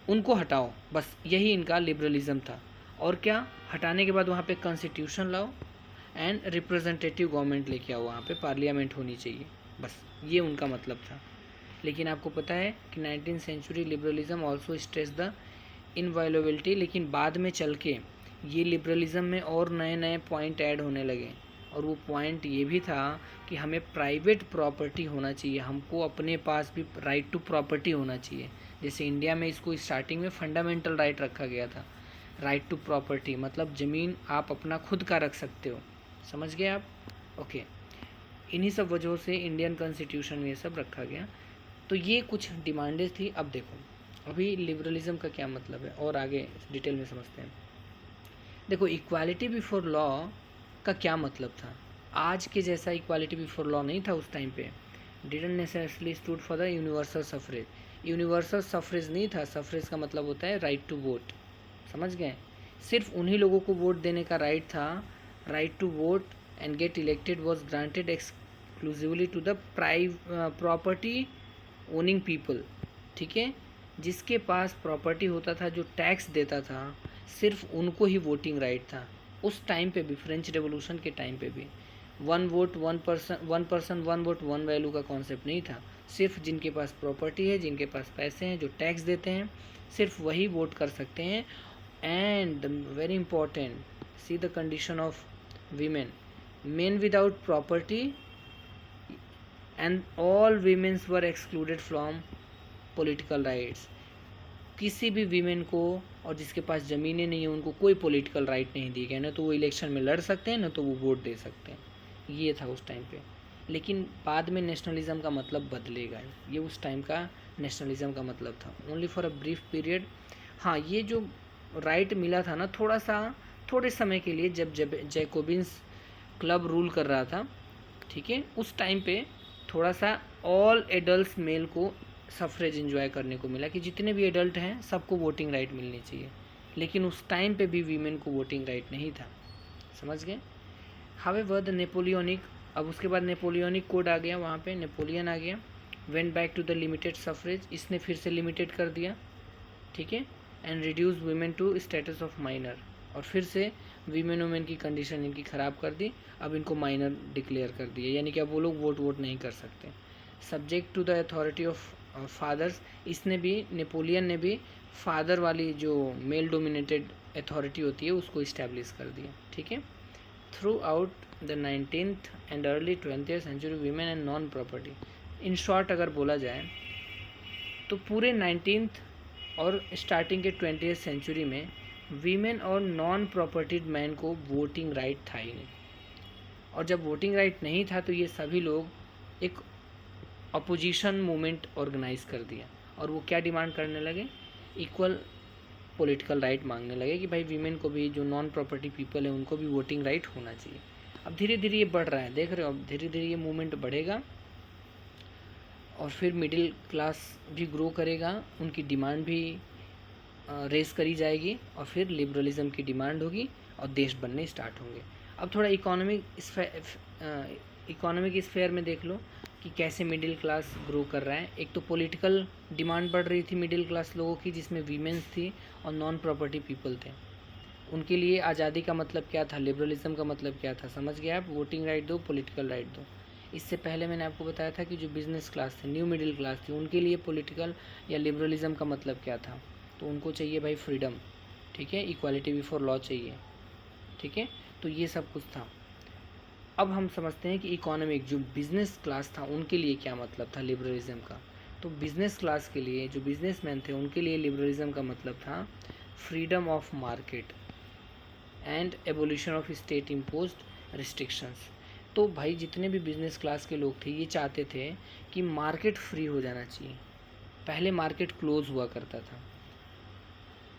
उनको हटाओ, बस यही इनका लिबरलिज्म था। और क्या हटाने के बाद वहाँ पे कॉन्स्टिट्यूशन लाओ एंड रिप्रेजेंटेटिव गवर्नमेंट लेके आओ, वहाँ पे पार्लियामेंट होनी चाहिए, बस ये उनका मतलब था। लेकिन आपको पता है कि 19th century liberalism also stress the inviolability. लेकिन बाद में चल के ये लिबरलिज्म में और नए नए पॉइंट ऐड होने लगे। और वो पॉइंट ये भी था कि हमें प्राइवेट प्रॉपर्टी होना चाहिए, हमको अपने पास भी राइट टू प्रॉपर्टी होना चाहिए। जैसे इंडिया में इसको स्टार्टिंग में फंडामेंटल राइट रखा गया था, राइट टू प्रॉपर्टी, मतलब ज़मीन आप अपना खुद का रख सकते हो, समझ गए आप? ओके, इन्हीं सब वजहों से इंडियन कॉन्स्टिट्यूशन में ये सब रखा गया। तो ये कुछ डिमांडें थी। अब देखो अभी लिबरलिज्म का क्या मतलब है और आगे डिटेल में समझते हैं। देखो इक्वालिटी बिफोर लॉ का क्या मतलब था? आज के जैसा इक्वालिटी बिफोर लॉ नहीं था उस टाइम पे। Didn't necessarily stood for the universal suffrage. Universal suffrage नहीं था, सफरेज का मतलब होता है राइट टू वोट, समझ गए? सिर्फ उन्हीं लोगों को वोट देने का राइट था। Right to vote and get elected was granted exclusively to the property owning people. ठीक है, जिसके पास प्रॉपर्टी होता था, जो टैक्स देता था, सिर्फ उनको ही वोटिंग राइट था। उस टाइम पे भी, फ्रेंच रेवोल्यूशन के टाइम पे भी, one vote one person one vote one value का कॉन्सेप्ट नहीं था। सिर्फ जिनके पास प्रॉपर्टी है, जिनके पास पैसे हैं, जो टैक्स देते हैं, सिर्फ वही वोट कर सकते हैं। And very important, see the condition of women, men without property and all womens were excluded from political rights. किसी भी वीमेन को और जिसके पास ज़मीनें नहीं है उनको कोई पॉलिटिकल राइट नहीं दिए गए, ना तो वो इलेक्शन में लड़ सकते हैं, ना तो वो वोट दे सकते हैं। ये था उस टाइम पे। लेकिन बाद में नेशनलिज्म का मतलब बदलेगा, ये उस टाइम का नेशनलिज्म का मतलब था, only for a brief period. हाँ, ये जो राइट मिला था ना, थोड़े समय के लिए, जब जैकोबिन्स क्लब रूल कर रहा था, ठीक है, उस टाइम पे थोड़ा सा ऑल एडल्ट मेल को सफरेज एंजॉय करने को मिला कि जितने भी एडल्ट हैं सबको वोटिंग राइट मिलनी चाहिए। लेकिन उस टाइम पे भी वीमेन को वोटिंग राइट नहीं था, समझ गए। हावेवर द नेपोलियनिक, अब उसके बाद नेपोलियनिक कोड आ गया, वहाँ पे नेपोलियन आ गया, went back to the limited suffrage, इसने फिर से लिमिटेड कर दिया, ठीक है, and reduce women to status of minor, और फिर से वीमेन की कंडीशन इनकी ख़राब कर दी, अब इनको माइनर डिक्लेयर कर दिया, यानी कि अब वो लोग वोट नहीं कर सकते। Subject to the authority of fathers, इसने भी, नेपोलियन ने भी फादर वाली जो मेल डोमिनेटेड अथॉरिटी होती है उसको इस्टेब्लिश कर दिया, ठीक है। Throughout the 19th and early 20th century women and non property, in short अगर बोला जाए तो पूरे 19th और स्टार्टिंग के 20th सेंचुरी में वीमेन और नॉन प्रॉपर्टीड मैन को वोटिंग राइट था ही नहीं। और जब वोटिंग राइट नहीं था तो ये सभी लोग एक अपोजिशन मूवमेंट ऑर्गेनाइज कर दिया, और वो क्या डिमांड करने लगे, इक्वल पॉलिटिकल राइट मांगने लगे कि भाई वीमेन को भी, जो नॉन प्रॉपर्टी पीपल है उनको भी वोटिंग राइट होना चाहिए। अब धीरे धीरे ये बढ़ रहा है, देख रहे हो, अब धीरे धीरे ये मूवमेंट बढ़ेगा और फिर मिडिल क्लास भी ग्रो करेगा, उनकी डिमांड भी रेस करी जाएगी, और फिर लिबरलिज्म की डिमांड होगी और देश बनने स्टार्ट होंगे। अब थोड़ा इकोनॉमिक स्फेयर में देख लो कि कैसे मिडिल क्लास ग्रो कर रहा है। एक तो पॉलिटिकल डिमांड बढ़ रही थी मिडिल क्लास लोगों की, जिसमें वीमेंस थी और नॉन प्रॉपर्टी पीपल थे। उनके लिए आज़ादी का मतलब क्या था, लिबरलिज्म का मतलब क्या था, समझ गए आप। वोटिंग राइट दो, पॉलिटिकल राइट दो। इससे पहले मैंने आपको बताया था कि जो बिजनेस क्लास थे, न्यू मिडिल क्लास थी, उनके लिए पॉलिटिकल या लिबरलिज्म का मतलब क्या था, तो उनको चाहिए भाई फ्रीडम, ठीक है, इक्वालिटी बिफोर लॉ चाहिए, ठीक है, तो ये सब कुछ था। अब हम समझते हैं कि इकोनॉमिक, जो बिज़नेस क्लास था, उनके लिए क्या मतलब था लिबरलिज्म का। तो बिज़नेस क्लास के लिए, जो बिजनेसमैन थे, उनके लिए लिबरलिज्म का मतलब था freedom of market and abolition of state imposed restrictions. तो भाई जितने भी बिज़नेस क्लास के लोग थे, ये चाहते थे कि मार्केट फ्री हो जाना चाहिए। पहले मार्केट क्लोज हुआ करता था,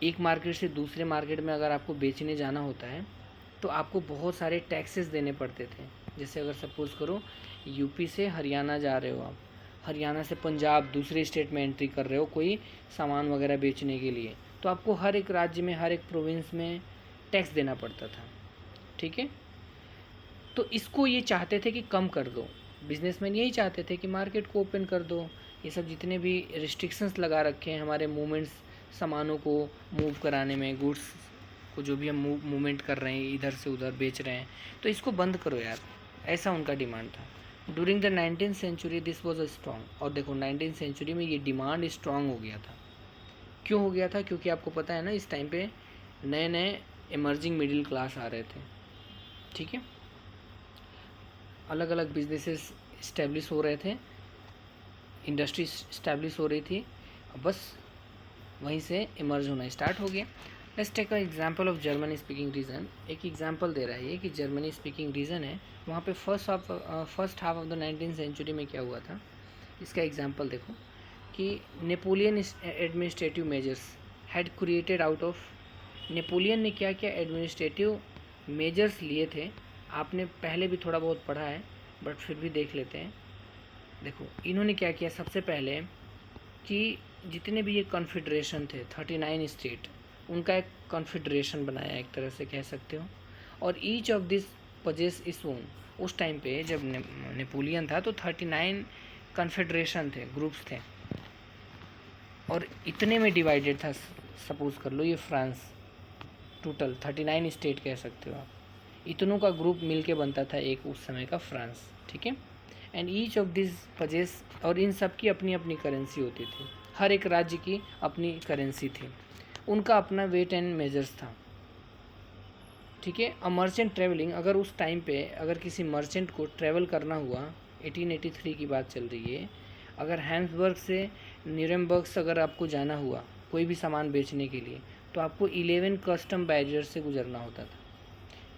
एक मार्केट से दूसरे मार्केट में अगर आपको बेचने जाना होता है तो आपको बहुत सारे टैक्सेस देने पड़ते थे। जैसे अगर सपोज़ करो यूपी से हरियाणा जा रहे हो आप, हरियाणा से पंजाब, दूसरे स्टेट में एंट्री कर रहे हो कोई सामान वगैरह बेचने के लिए, तो आपको हर एक राज्य में, हर एक प्रोविंस में टैक्स देना पड़ता था, ठीक है। तो इसको ये चाहते थे कि कम कर दो, बिजनेसमैन यही चाहते थे कि मार्केट को ओपन कर दो। ये सब जितने भी रिस्ट्रिक्शंस लगा रखे हैं हमारे मूवमेंट्स, सामानों को मूव कराने में, गुड्स को जो भी हम मूवमेंट कर रहे हैं, इधर से उधर बेच रहे हैं, तो इसको बंद करो यार, ऐसा उनका डिमांड था। During the 19th century this was a strong, और देखो 19th सेंचुरी में ये डिमांड स्ट्रॉन्ग हो गया था। क्यों हो गया था, क्योंकि आपको पता है ना, इस टाइम पे नए नए इमर्जिंग मिडिल क्लास आ रहे थे, ठीक है, अलग अलग बिजनेसेस इस्टेब्लिश हो रहे थे, इंडस्ट्री इस्टेब्लिश हो रही थी, बस वहीं से इमर्ज होना स्टार्ट हो गया। Let's take a example of Germany speaking region. एक एग्जांपल दे रहा है ये कि जर्मनी स्पीकिंग रीजन है, वहाँ पे first half of the 19th century में क्या हुआ था, इसका एग्जांपल देखो कि Napoleon administrative measures had created out of, Napoleon ने क्या क्या एडमिनिस्ट्रेटिव मेजर्स लिए थे, आपने पहले भी थोड़ा बहुत पढ़ा है बट फिर भी देख लेते हैं। देखो इन्होंने क्या किया, सबसे पहले कि जितने भी ये कॉन्फेडरेशन थे 39 स्टेट, उनका एक कॉन्फेडरेशन बनाया, एक तरह से कह सकते हो, और ईच ऑफ दिस पजेस इस ओन। उस टाइम पे जब नेपोलियन था तो 39 कॉन्फेडरेशन थे, ग्रुप्स थे, और इतने में डिवाइडेड था, सपोज़ कर लो ये फ्रांस, टोटल 39 स्टेट कह सकते हो आप, इतनों का ग्रुप मिलके बनता था एक उस समय का फ्रांस, ठीक है। And each of this possess, और इन सब की अपनी अपनी करेंसी होती थी, हर एक राज्य की अपनी करेंसी थी, उनका अपना वेट एंड मेजर्स था, ठीक है। अ मर्चेंट ट्रेवलिंग, अगर उस टाइम पे अगर किसी मर्चेंट को ट्रैवल करना हुआ, 1883 की बात चल रही है, अगर हैम्सबर्ग से न्यूरेमबर्ग अगर आपको जाना हुआ कोई भी सामान बेचने के लिए, तो आपको 11 कस्टम बैरियर से गुजरना होता था,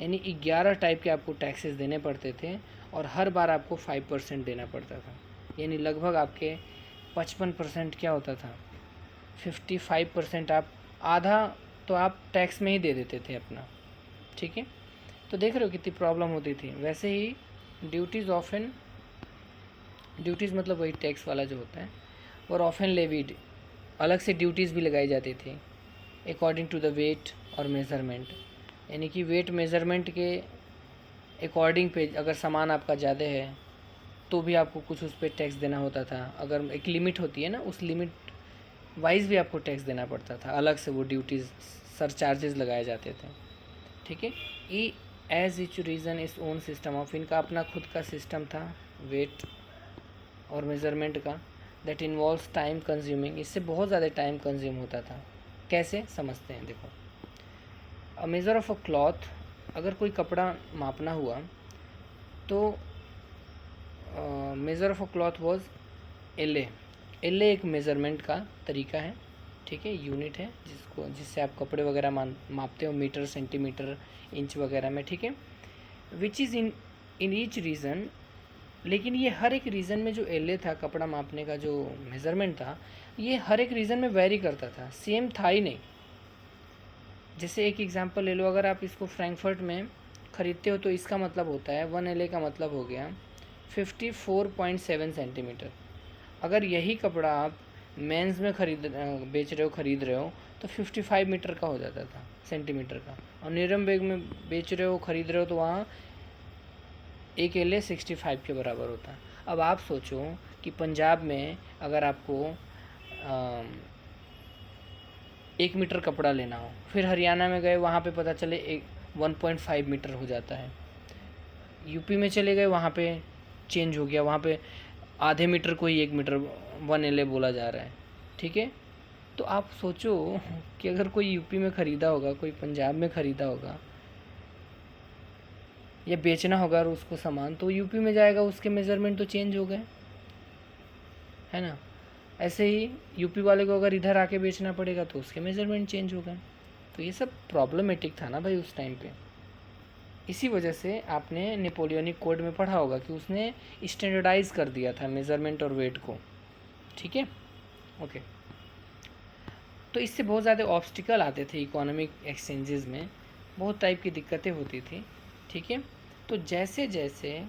यानी 11 टाइप के आपको टैक्सेस देने पड़ते थे, और हर बार आपको 5% देना पड़ता था, यानी लगभग आपके 55% क्या होता था, 55% आप, आधा तो आप टैक्स में ही दे देते थे अपना, ठीक है। तो देख रहे हो कितनी प्रॉब्लम होती थी। वैसे ही ड्यूटीज़ ऑफन, ड्यूटीज़ मतलब वही टैक्स वाला जो होता है, और ऑफन लेविड, अलग से ड्यूटीज़ भी लगाई जाती थी अकॉर्डिंग टू द वेट और मेज़रमेंट, यानी कि वेट मेज़रमेंट के अकॉर्डिंग पे अगर सामान आपका ज़्यादा है तो भी आपको कुछ उस पर टैक्स देना होता था, अगर एक लिमिट होती है ना, उस लिमिट वाइज भी आपको टैक्स देना पड़ता था, अलग से वो ड्यूटीज़ सरचार्जेस लगाए जाते थे, ठीक है। ई एज इच रीज़न इस ओन सिस्टम ऑफ, इनका अपना खुद का सिस्टम था वेट और मेज़रमेंट का, दैट इन्वॉल्व्स टाइम कंज्यूमिंग, इससे बहुत ज़्यादा टाइम कंज्यूम होता था। कैसे समझते हैं, देखो, अ मेज़र ऑफ अ क्लॉथ, अगर कोई कपड़ा मापना हुआ तो measure of a cloth was L A एक मेज़रमेंट का तरीका है, ठीक है, यूनिट है जिससे आप कपड़े वगैरह मापते हो, मीटर, सेंटीमीटर, इंच वगैरह में, ठीक है। Which is in each reason, लेकिन ये हर एक रीज़न में जो एल ए था, कपड़ा मापने का जो मेज़रमेंट था, ये हर एक रीज़न में वेरी करता था, सेम था ही नहीं। जैसे एक एग्जांपल ले लो, अगर आप इसको फ्रैंकफर्ट में ख़रीदते हो तो इसका मतलब होता है 1 एल ए का मतलब हो गया 54.7 सेंटीमीटर। अगर यही कपड़ा आप मेंस में बेच रहे हो तो 55 मीटर का हो जाता था, सेंटीमीटर का, और न्यूरेमबर्ग में बेच रहे हो, ख़रीद रहे हो, तो वहाँ एक एल 65 के बराबर होता है। अब आप सोचो कि पंजाब में अगर आपको 1 मीटर कपड़ा लेना हो, फिर हरियाणा में गए, वहाँ पे पता चले 1.5 मीटर हो जाता है, यूपी में चले गए, वहाँ पे चेंज हो गया, वहाँ पे आधे मीटर को ही 1 मीटर 1 एल बोला जा रहा है, ठीक है। तो आप सोचो कि अगर कोई यूपी में ख़रीदा होगा, कोई पंजाब में ख़रीदा होगा, या बेचना होगा और उसको सामान, तो यूपी में जाएगा, उसके मेज़रमेंट तो चेंज हो गए, है ना। ऐसे ही यूपी वाले को अगर इधर आके बेचना पड़ेगा तो उसके मेज़रमेंट चेंज हो गए। तो ये सब प्रॉब्लमेटिक था ना भाई उस टाइम पे। इसी वजह से आपने नेपोलियनिक कोड में पढ़ा होगा कि उसने स्टैंडर्डाइज कर दिया था मेज़रमेंट और वेट को, ठीक है, ओके। तो इससे बहुत ज़्यादा ऑब्स्टिकल आते थे इकोनॉमिक एक्सचेंजेस में, बहुत टाइप की दिक्कतें होती थी, ठीक है। तो जैसे जैसे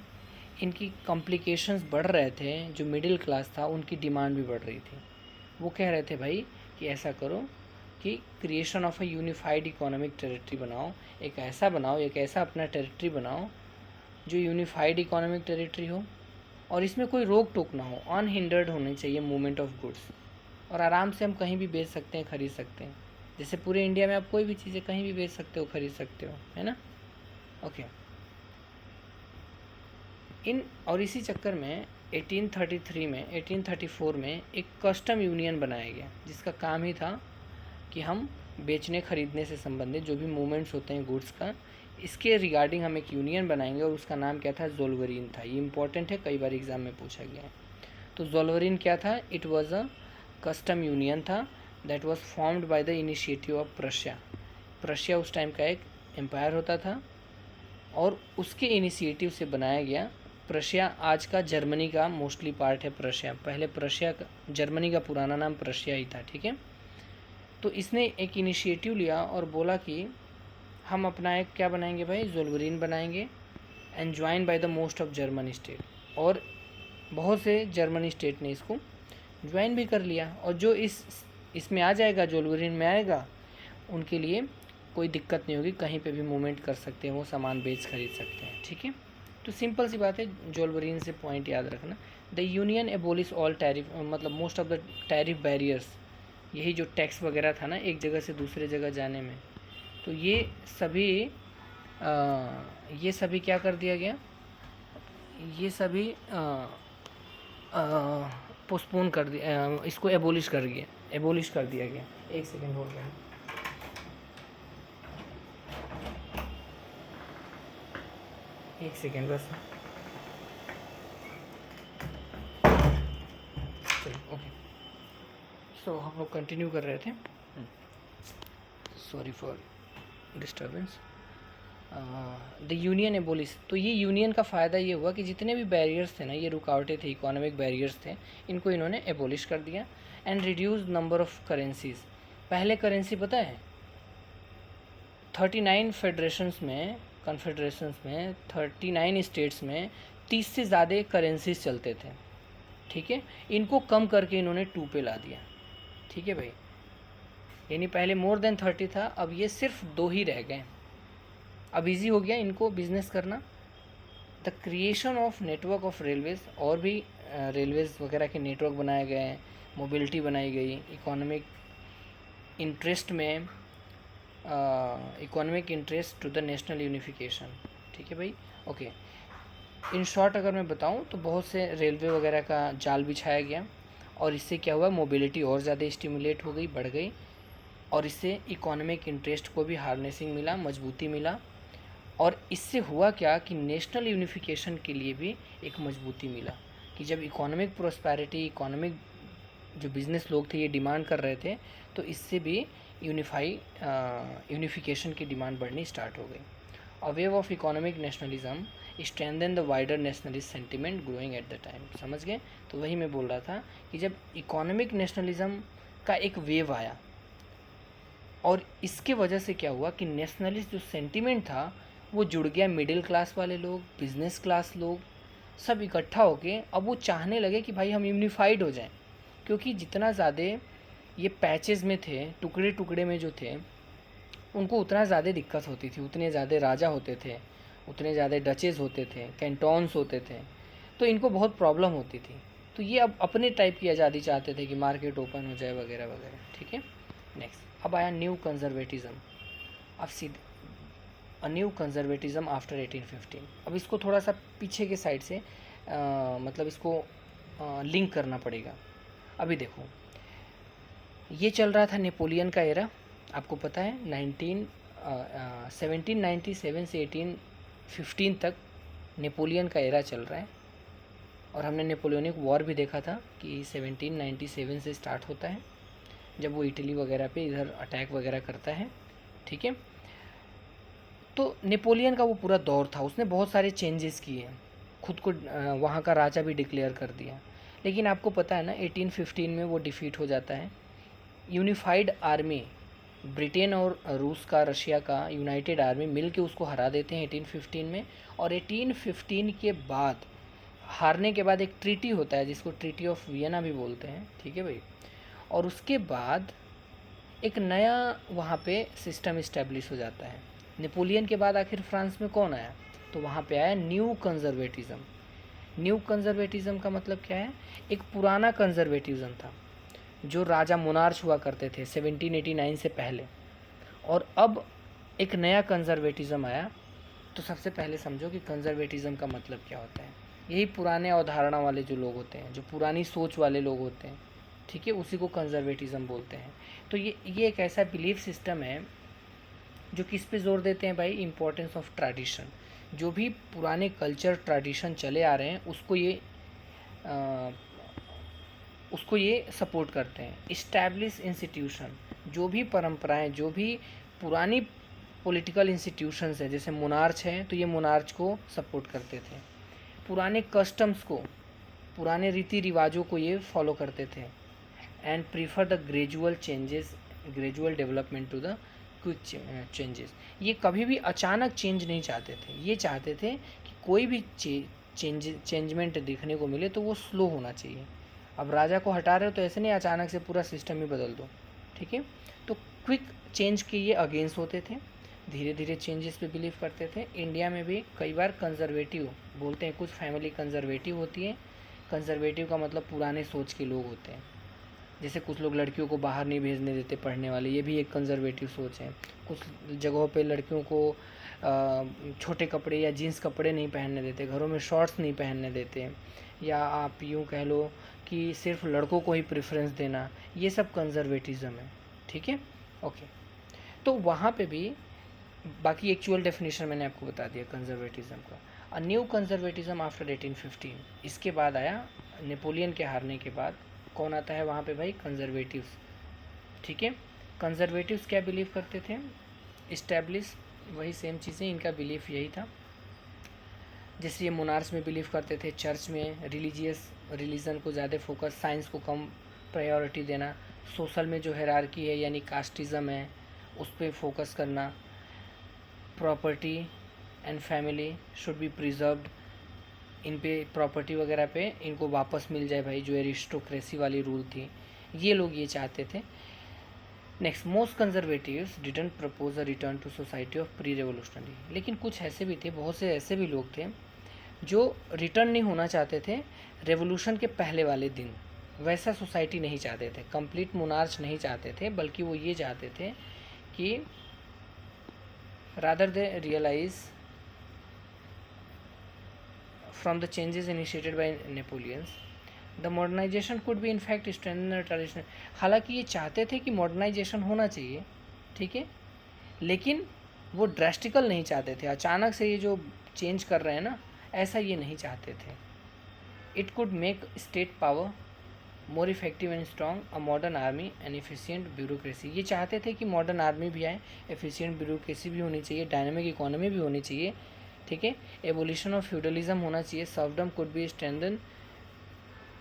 इनकी कॉम्प्लिकेशंस बढ़ रहे थे, जो मिडिल क्लास था उनकी डिमांड भी बढ़ रही थी। वो कह रहे थे भाई कि ऐसा करो कि creation of a unified economic territory बनाओ, एक ऐसा अपना टेरिटरी बनाओ जो यूनिफाइड इकोनॉमिक टेरिटरी हो, और इसमें कोई रोक टोक ना हो, अनहिंडर्ड होनी चाहिए मूवमेंट ऑफ गुड्स, और आराम से हम कहीं भी बेच सकते हैं, ख़रीद सकते हैं, जैसे पूरे इंडिया में आप कोई भी चीज़ें कहीं भी बेच सकते हो, ख़रीद सकते हो, है ना, ओके। और इसी चक्कर में 1834 में एक कस्टम यूनियन बनाया गया, जिसका काम ही था कि हम बेचने ख़रीदने से संबंधित जो भी मूवमेंट्स होते हैं गुड्स का, इसके रिगार्डिंग हम एक यूनियन बनाएंगे, और उसका नाम क्या था, ज़ोल्वरीन था। ये इंपॉर्टेंट है, कई बार एग्ज़ाम में पूछा गया है। तो ज़ोल्वरीन क्या था, it was a custom union था that was formed by the initiative of Prussia उस टाइम का एक एम्पायर होता था, और उसके इनिशिएटिव से बनाया गया। प्रशिया आज का जर्मनी का मोस्टली पार्ट है, प्रशिया, पहले प्रशिया जर्मनी का पुराना नाम प्रशिया ही था, ठीक है। तो इसने एक इनिशिएटिव लिया और बोला कि हम अपना एक क्या बनाएंगे भाई, ज़ोल्वरीन बनाएंगे, and join by the most of German state, और बहुत से जर्मनी स्टेट ने इसको ज्वाइन भी कर लिया, और जो इसमें आ जाएगा, ज़ोल्वरीन में आएगा, उनके लिए कोई दिक्कत नहीं होगी, कहीं पे भी मूवमेंट कर सकते हैं, वो सामान बेच खरीद सकते हैं, ठीक है। तो सिंपल सी बात है, ज़ोल्वरीन से पॉइंट याद रखना। The union abolish all tariff, मतलब most of the tariff barriers, यही जो टैक्स वगैरह था ना एक जगह से दूसरे जगह जाने में, तो ये सभी क्या कर दिया गया, ये सभी पोस्टपोन कर दिया, इसको एबोलिश कर दिया गया। एक सेकेंड हो गया, एक सेकेंड बस। चलो ओके, सो हम लोग कंटिन्यू कर रहे थे, sorry for disturbance. The union abolish, तो ये यूनियन का फ़ायदा ये हुआ कि जितने भी बैरियर्स थे ना, ये रुकावटें थे, इकोनॉमिक बैरियर्स थे, इनको इन्होंने एबोलिश कर दिया। And reduce number of currencies, पहले करेंसी पता है 39 फेडरेशंस में, कन्फेडरेशंस में 39 स्टेट्स में 30 से ज़्यादा करेंसीज चलते थे, ठीक है। इनको कम करके इन्होंने 2 पे ला दिया, ठीक है भाई, यानी पहले मोर देन 30 था, अब ये सिर्फ 2 ही रह गए। अब इजी हो गया इनको बिजनेस करना। The creation of network of Railways, और भी रेलवेज़ वगैरह के नेटवर्क बनाए गए हैं, मोबिलिटी बनाई गई, economic interest to the national unification, ठीक है भाई, ओके। इन शॉर्ट अगर मैं बताऊं तो बहुत से रेलवे वगैरह का जाल बिछाया गया, और इससे क्या हुआ, मोबिलिटी और ज़्यादा स्टिमुलेट हो गई, बढ़ गई, और इससे इकोनॉमिक इंटरेस्ट को भी हार्नेसिंग मिला, मजबूती मिला। और इससे हुआ क्या कि नेशनल यूनिफिकेशन के लिए भी एक मजबूती मिला, कि जब इकोनॉमिक प्रोस्पेरिटी, इकोनॉमिक जो बिज़नेस लोग थे ये डिमांड कर रहे थे, तो इससे भी यूनिफिकेशन की डिमांड बढ़नी स्टार्ट हो गई। A wave of economic nationalism strengthen the wider nationalist sentiment growing at the time, समझ गए। तो वही मैं बोल रहा था कि जब इकोनॉमिक नेशनलिज्म का एक वेव आया, और इसके वजह से क्या हुआ कि नेशनलिस्ट जो सेंटिमेंट था वो जुड़ गया, मिडिल क्लास वाले लोग, बिजनेस क्लास लोग, सब इकट्ठा होके अब वो चाहने लगे कि भाई हम यूनिफाइड हो जाएं, क्योंकि जितना ज़्यादा ये पैचेस में थे, टुकड़े टुकड़े में जो थे, उनको उतना ज़्यादा दिक्कत होती थी, उतने ज़्यादा राजा होते थे, उतने ज़्यादा डचेस होते थे, कैंटोन्स होते थे, तो इनको बहुत प्रॉब्लम होती थी। तो ये अब अपने टाइप की आज़ादी चाहते थे कि मार्केट ओपन हो जाए वगैरह वगैरह, ठीक है। नेक्स्ट अब आया न्यू कंजर्वेटिज़म। अब सीधे अ न्यू कंजर्वेटिज़म आफ्टर 1815। अब इसको थोड़ा सा पीछे के साइड से मतलब इसको लिंक करना पड़ेगा। अभी देखो, ये चल रहा था नेपोलियन का एरा, आपको पता है 1797 से 1815 तक नेपोलियन का एरा चल रहा है। और हमने नेपोलियनिक वॉर भी देखा था कि 1797 से स्टार्ट होता है, जब वो इटली वगैरह पे इधर अटैक वगैरह करता है, ठीक है। तो नेपोलियन का वो पूरा दौर था, उसने बहुत सारे चेंजेस किए, खुद को वहाँ का राजा भी डिक्लेयर कर दिया। लेकिन आपको पता है ना 1815 में वो डिफीट हो जाता है। यूनिफाइड आर्मी, ब्रिटेन और रूस का, रशिया का यूनाइटेड आर्मी मिल के उसको हरा देते हैं 1815 में। और 1815 के बाद, हारने के बाद एक ट्रीटी होता है जिसको ट्रीटी ऑफ वियना भी बोलते हैं, ठीक है भाई। और उसके बाद एक नया वहाँ पे सिस्टम इस्टेब्लिश हो जाता है। नेपोलियन के बाद आखिर फ्रांस में कौन आया, तो वहाँ पे आया न्यू कंजर्वेटिज़म। न्यू कंजर्वेटिज़म का मतलब क्या है, एक पुराना कंजर्वेटिज़म था जो राजा मोनार्च हुआ करते थे 1789 से पहले, और अब एक नया कंजर्वेटिज़म आया। तो सबसे पहले समझो कि कंजर्वेटिज़म का मतलब क्या होता है। यही पुराने अवधारणा वाले जो लोग होते हैं, जो पुरानी सोच वाले लोग होते हैं, ठीक है, उसी को कंजर्वेटिज़म बोलते हैं। तो ये एक ऐसा बिलीफ सिस्टम है जो किस पे जोर देते हैं भाई, इम्पोर्टेंस ऑफ ट्रेडिशन। जो भी पुराने कल्चर ट्रेडिशन चले आ रहे हैं उसको ये सपोर्ट करते हैं। इस्टेब्लिश इंस्टीट्यूशन, जो भी परंपराएं, जो भी पुरानी पॉलिटिकल इंस्टीट्यूशंस हैं, जैसे मोनार्च हैं तो ये मोनार्च को सपोर्ट करते थे। पुराने कस्टम्स को, पुराने रीति रिवाजों को ये फॉलो करते थे। And prefer the gradual development to the quick changes. ये कभी भी अचानक चेंज नहीं चाहते थे, ये चाहते थे कि कोई भी चेंजमेंट देखने को मिले तो वो स्लो होना चाहिए। अब राजा को हटा रहे हो तो ऐसे नहीं अचानक से पूरा सिस्टम ही बदल दो, ठीक है। तो क्विक चेंज के ये अगेंस्ट होते थे, धीरे धीरे चेंजेस पे बिलीव करते थे। इंडिया में भी कई बार कंजर्वेटिव बोलते हैं, कुछ फैमिली कंजर्वेटिव होती है। कंजर्वेटिव का मतलब पुराने सोच के लोग होते हैं, जैसे कुछ लोग लड़कियों को बाहर नहीं भेजने देते पढ़ने वाले, ये भी एक कंजर्वेटिव सोच है। कुछ जगहों पे लड़कियों को छोटे कपड़े या जीन्स कपड़े नहीं पहनने देते, घरों में शॉर्ट्स नहीं पहनने देते, या आप यूँ कह लो कि सिर्फ लड़कों को ही प्रेफरेंस देना, ये सब कंजर्वेटिज़म है। ठीक है, ओके। तो वहाँ पे भी बाकी एक्चुअल डेफिनेशन मैंने आपको बता दिया कंजर्वेटिज़म का। अ न्यू कंजर्वेटिज़म आफ्टर 1815, इसके बाद आया नेपोलियन के हारने के बाद कौन आता है वहाँ पे भाई? कंजर्वेटिव्स। ठीक है, कंजर्वेटिव्स क्या बिलीव करते थे? इस्टेब्लिश, वही सेम चीज़ें, इनका बिलीफ यही था। जैसे ये मोनार्स में बिलीव करते थे, चर्च में रिलीजन को ज़्यादा फोकस, साइंस को कम प्रायोरिटी देना, सोशल में जो हायरार्की है यानी कास्टिज़म है उस पर फोकस करना, property and family should be preserved, इन पे प्रॉपर्टी वगैरह पे इनको वापस मिल जाए भाई, जो एरिस्टोक्रेसी वाली रूल थी, ये लोग ये चाहते थे। Next, most conservatives didn't propose a return to society of pre revolutionary, लेकिन कुछ ऐसे भी थे, बहुत से ऐसे भी लोग थे जो रिटर्न नहीं होना चाहते थे रेवोल्यूशन के पहले वाले दिन, वैसा सोसाइटी नहीं चाहते थे, कंप्लीट मोनार्च नहीं चाहते थे, बल्कि वो ये चाहते थे कि rather they realise from the changes initiated by Napoleon's the modernisation could be in fact strengthen traditional. हालांकि ये चाहते थे कि मॉडर्नाइजेशन होना चाहिए, ठीक है, लेकिन वो ड्रास्टिकल नहीं चाहते थे, अचानक से ये जो चेंज कर रहे हैं ना, ऐसा ये नहीं चाहते थे। It could make state power more effective and strong, a modern army and efficient bureaucracy. ये चाहते थे कि मॉडर्न आर्मी भी आए, एफिशिएंट ब्यूरोक्रेसी भी होनी चाहिए, डायनामिक इकोनॉमी भी होनी चाहिए, ठीक है, एवोल्यूशन ऑफ फ्यूडलिज्म होना चाहिए, serfdom could be strengthen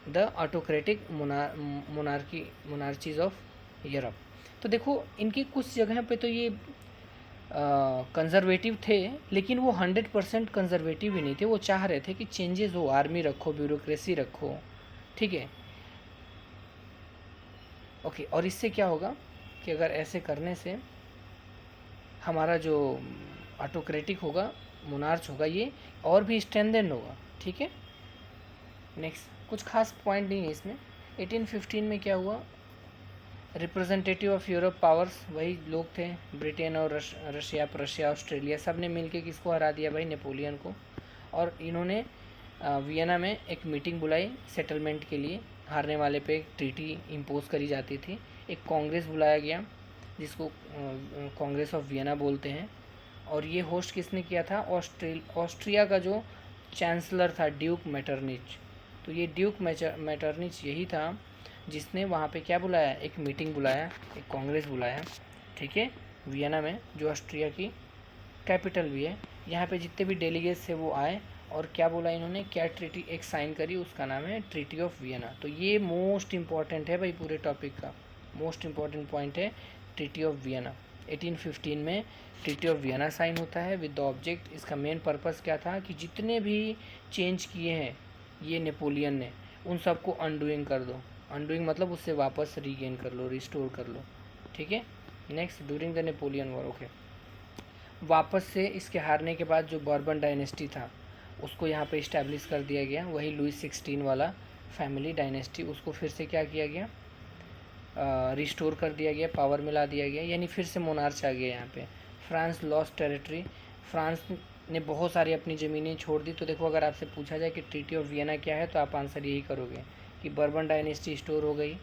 the autocratic monarchies of Europe. तो देखो इनकी कुछ जगह पे तो ये कंजर्वेटिव थे, लेकिन वो 100% कंजर्वेटिव ही नहीं थे। वो चाह रहे थे कि चेंजेस हो, आर्मी रखो, ब्यूरोक्रेसी रखो, ठीक है, ओके। और इससे क्या होगा कि अगर ऐसे करने से हमारा जो ऑटोक्रेटिक होगा, मोनार्च होगा, ये और भी स्ट्रेंथन होगा, ठीक है। नेक्स्ट, कुछ खास पॉइंट नहीं है इसमें। 1815 में क्या हुआ? रिप्रेजेंटेटिव ऑफ यूरोप पावर्स, वही लोग थे, ब्रिटेन और रशिया, ऑस्ट्रेलिया, सब ने मिलके किसको हरा दिया भाई? नेपोलियन को। और इन्होंने वियना में एक मीटिंग बुलाई सेटलमेंट के लिए, हारने वाले पे एक ट्रीटी इम्पोज करी जाती थी। एक कांग्रेस बुलाया गया जिसको कांग्रेस ऑफ वियना बोलते हैं, और ये होस्ट किसने किया था? ऑस्ट्रिया का जो चांसलर था, ड्यूक मेटरनिच। तो ये ड्यूक मेटरनिच यही था जिसने वहाँ पे क्या बुलाया? एक मीटिंग बुलाया, एक कांग्रेस बुलाया, ठीक है, वियना में, जो ऑस्ट्रिया की कैपिटल भी है। यहाँ पे जितने भी डेलीगेट्स थे वो आए, और क्या बोला इन्होंने? क्या ट्रीटी एक साइन करी, उसका नाम है ट्रीटी ऑफ वियना। तो ये मोस्ट इम्पॉर्टेंट है भाई पूरे टॉपिक का, मोस्ट इम्पॉर्टेंट पॉइंट है ट्रीटी ऑफ वियना। 1815 में ट्रीटी ऑफ वियना साइन होता है विद द ऑब्जेक्ट, इसका मेन पर्पस क्या था कि जितने भी चेंज किए हैं ये नेपोलियन ने, उन सबको अनडूइंग कर दो। अनडूइंग मतलब उससे वापस रीगेन कर लो, रिस्टोर कर लो, ठीक है। Next, during the Napoleon war, okay, वापस से इसके हारने के बाद जो बॉर्बन डायनेस्टी था उसको यहाँ पे इस्टेब्लिश कर दिया गया, वही लुइस 16 वाला फैमिली डायनेस्टी, उसको फिर से क्या किया गया? रिस्टोर कर दिया गया, पावर मिला दिया गया, यानी फिर से मोनार्च आ गया यहाँ पे। फ्रांस लॉस्ट टेरिटरी, फ्रांस ने बहुत सारी अपनी ज़मीनें छोड़ दी। तो देखो अगर आपसे पूछा जाए कि ट्रीटी ऑफ वियना क्या है, तो आप आंसर यही करोगे कि बर्बन डायनेस्टी स्टोर हो गई,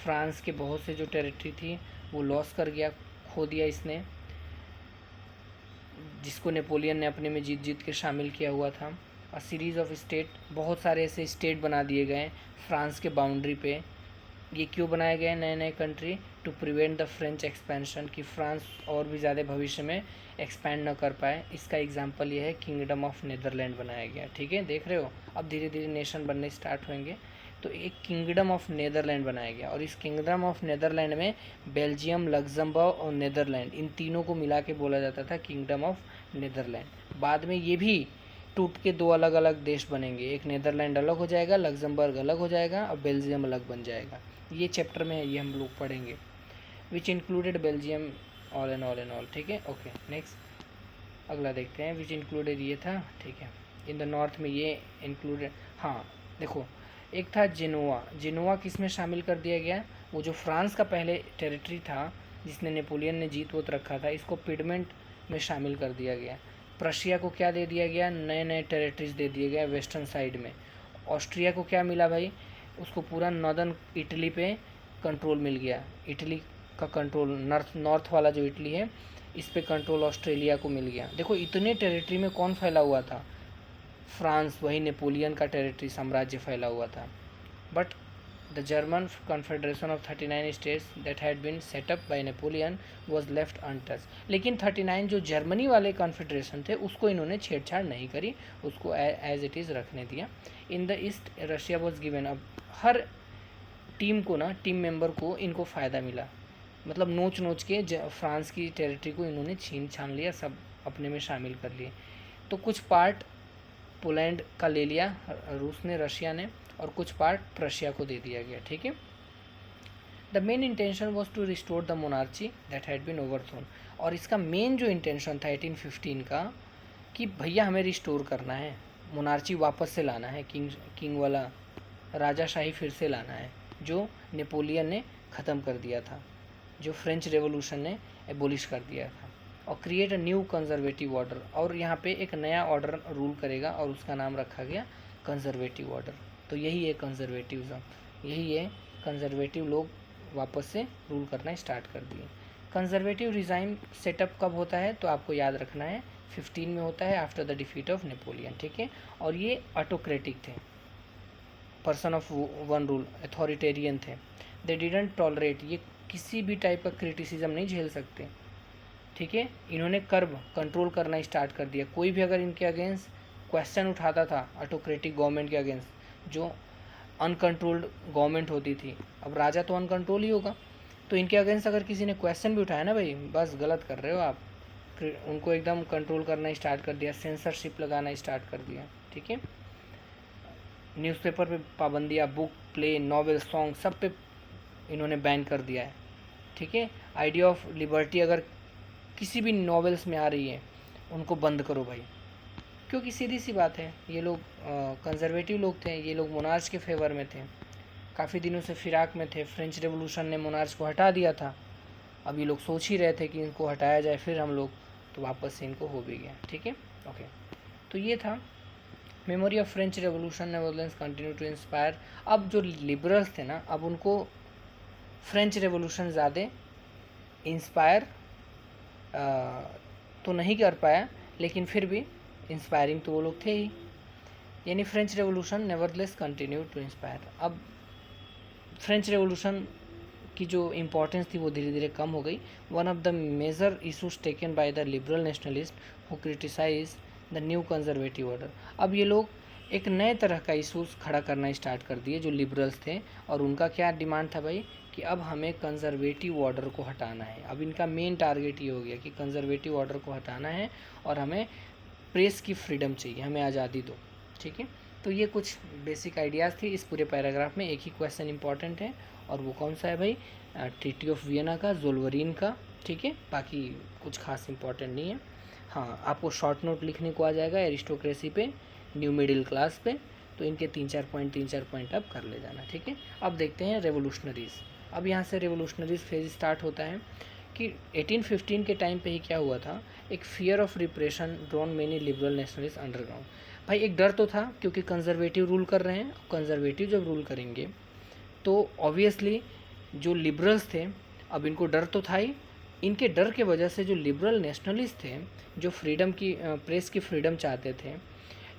फ्रांस के बहुत से जो टेरिटरी थी वो लॉस कर गया, खो दिया इसने, जिसको नेपोलियन ने अपने में जीत जीत के शामिल किया हुआ था। अ सीरीज़ ऑफ स्टेट, बहुत सारे ऐसे स्टेट बना दिए गए फ्रांस के बाउंड्री पे। ये क्यों बनाए गए नए नए country? To prevent the French expansion, कि फ्रांस और भी ज़्यादा भविष्य में एक्सपैंड न कर पाए। इसका एग्जांपल ये है किंगडम ऑफ नीदरलैंड बनाया गया, ठीक है, देख रहे हो अब धीरे धीरे नेशन बनने स्टार्ट होंगे। तो एक किंगडम ऑफ नीदरलैंड बनाया गया, और इस किंगडम ऑफ नीदरलैंड में बेल्जियम, लग्जमबर्ग और नीदरलैंड, इन तीनों को मिला के बोला जाता था किंगडम ऑफ नीदरलैंड। बाद में ये भी टूट के दो अलग अलग देश बनेंगे, एक नीदरलैंड अलग हो जाएगा, लग्जमबर्ग अलग हो जाएगा, और बेल्जियम अलग बन जाएगा। ये चैप्टर में ये हम लोग पढ़ेंगे, which included Belgium all and all, ठीक है, ओके। नेक्स्ट अगला देखते हैं, विच इंक्लूडेड ये था, ठीक है, इन द नॉर्थ में ये इंक्लूडेड। हाँ देखो, एक था जिनोआ, जिनोआ किस में शामिल कर दिया गया? वो जो फ्रांस का पहले टेरिटरी था जिसने नेपोलियन ने जीत वोत रखा था, इसको पिडमेंट में शामिल कर दिया गया। प्रशिया को क्या दे दिया गया, नए नए टेरिटरीज दे दिए गए वेस्टर्न साइड में। ऑस्ट्रिया को क्या मिला भाई, उसको पूरा नॉर्दर्न इटली पे कंट्रोल मिल गया। इटली का कंट्रोल, नॉर्थ वाला जो इटली है इस पे कंट्रोल ऑस्ट्रेलिया को मिल गया। देखो इतने टेरिटरी में कौन फैला हुआ था, फ्रांस, वही नेपोलियन का टेरिटरी साम्राज्य फैला हुआ था। But the German confederation of 39 states that had been set up by Napoleon was left untouch. लेकिन 39 जो जर्मनी वाले कॉन्फेडरेशन थे उसको इन्होंने छेड़छाड़ नहीं करी, उसको एज इट इज़ रखने दिया। In the east Russia was given. अब हर टीम को ना, टीम मेंबर को इनको फ़ायदा मिला, मतलब नोच नोच के फ्रांस की टेरिटरी को इन्होंने छीन छान लिया, सब अपने में शामिल कर लिए। तो कुछ पार्ट पोलैंड का ले लिया रूस ने, रशिया ने, और कुछ पार्ट प्रशिया को दे दिया गया। ठीक है। The main intention was to restore the monarchy that had been overthrown. और इसका मेन जो इंटेंशन था 1815 का कि भैया हमें रिस्टोर करना है, मोनार्ची वापस से लाना है, किंग वाला राजाशाही फिर से लाना है जो नेपोलियन ने ख़त्म कर दिया था, जो फ्रेंच रेवोल्यूशन ने एबोलिश कर दिया था। और create a new conservative order, और यहाँ पे एक नया ऑर्डर रूल करेगा और उसका नाम रखा गया कंजर्वेटिव ऑर्डर। तो यही है कंजर्वेटिव्ज़म, यही है कंजर्वेटिव लोग वापस से रूल करना स्टार्ट कर दिए। कंजर्वेटिव रिजाइम सेटअप कब होता है तो आपको याद रखना है 15 में होता है, after the defeat of Napoleon. ठीक है। और ये ऑटोक्रेटिक थे, person of one rule, authoritarian थे। दे डिडंट टॉलरेट, ये किसी भी टाइप का क्रिटिसिज्म नहीं झेल सकते। ठीक है। इन्होंने कर्व कंट्रोल करना स्टार्ट कर दिया। कोई भी अगर इनके अगेंस्ट क्वेश्चन उठाता था ऑटोक्रेटिक गवर्नमेंट के अगेंस्ट, जो अनकंट्रोल्ड गवर्नमेंट होती थी, अब राजा तो अनकंट्रोल ही होगा, तो इनके अगेंस्ट अगर किसी ने क्वेश्चन भी उठाया ना, भाई बस गलत कर रहे हो आप, उनको एकदम कंट्रोल करना स्टार्ट कर दिया, सेंसरशिप लगाना स्टार्ट कर दिया। ठीक है। न्यूज़पेपर पे पाबंदियाँ, बुक, प्ले, नॉवेल, सॉन्ग, सब पे इन्होंने बैन कर दिया है। ठीक है। आइडिया ऑफ लिबर्टी अगर किसी भी नॉवेल्स में आ रही है उनको बंद करो भाई, क्योंकि सीधी सी बात है ये लोग कंजर्वेटिव लोग थे, ये लोग मोनार्च के फेवर में थे, काफ़ी दिनों से फिराक में थे। फ्रेंच रेवोल्यूशन ने मोनार्च को हटा दिया था, अब ये लोग सोच ही रहे थे कि इनको हटाया जाए फिर हम लोग, तो वापस से इनको हो भी गया। ठीक है। ओके, तो ये था memory of French revolution nevertheless continue to inspire. अब जो लिबरल्स थे ना, अब उनको फ्रेंच रेवोल्यूशन ज़्यादा इंस्पायर तो नहीं कर पाया, लेकिन फिर भी इंस्पायरिंग तो वो लोग थे ही, यानी French revolution nevertheless continue to inspire. अब फ्रेंच रेवोल्यूशन की जो इम्पोर्टेंस थी वो धीरे धीरे कम हो गई। One of the major issues taken by the liberal nationalist who criticise the new conservative order. अब ये लोग एक नए तरह का इशूज़ खड़ा करना स्टार्ट कर दिए जो लिबरल्स थे, और उनका क्या डिमांड था भाई कि अब हमें कंजर्वेटिव ऑर्डर को हटाना है। अब इनका मेन टारगेट ये हो गया कि कंजर्वेटिव ऑर्डर को हटाना है और हमें प्रेस की फ्रीडम चाहिए, हमें आज़ादी दो। ठीक है। तो ये कुछ बेसिक आइडियाज़ थी इस पूरे पैराग्राफ में। एक ही क्वेश्चन इंपॉर्टेंट है और वो कौन सा है भाई, ट्रीटी ऑफ वियना का, ज़ोल्वरीन का। ठीक है। बाकी कुछ खास इंपॉर्टेंट नहीं है। हाँ, आपको शॉर्ट नोट लिखने को आ जाएगा एरिस्टोक्रेसी पे, न्यू मिडिल क्लास पे, तो इनके 3-4 पॉइंट आप कर ले जाना। ठीक है। अब देखते हैं रेवोल्यूशनरीज़। अब यहाँ से रेवोल्यूशनरीज फेज स्टार्ट होता है कि 1815 के टाइम पे ही क्या हुआ था, एक fear of repression drawn many liberal nationalist underground. भाई एक डर तो था क्योंकि कंजर्वेटिव रूल कर रहे हैं, कंजर्वेटिव जब रूल करेंगे तो ऑब्वियसली जो लिबरल्स थे, अब इनको डर तो था ही, इनके डर के वजह से जो लिबरल नेशनलिस्ट थे, जो फ्रीडम की, प्रेस की फ्रीडम चाहते थे,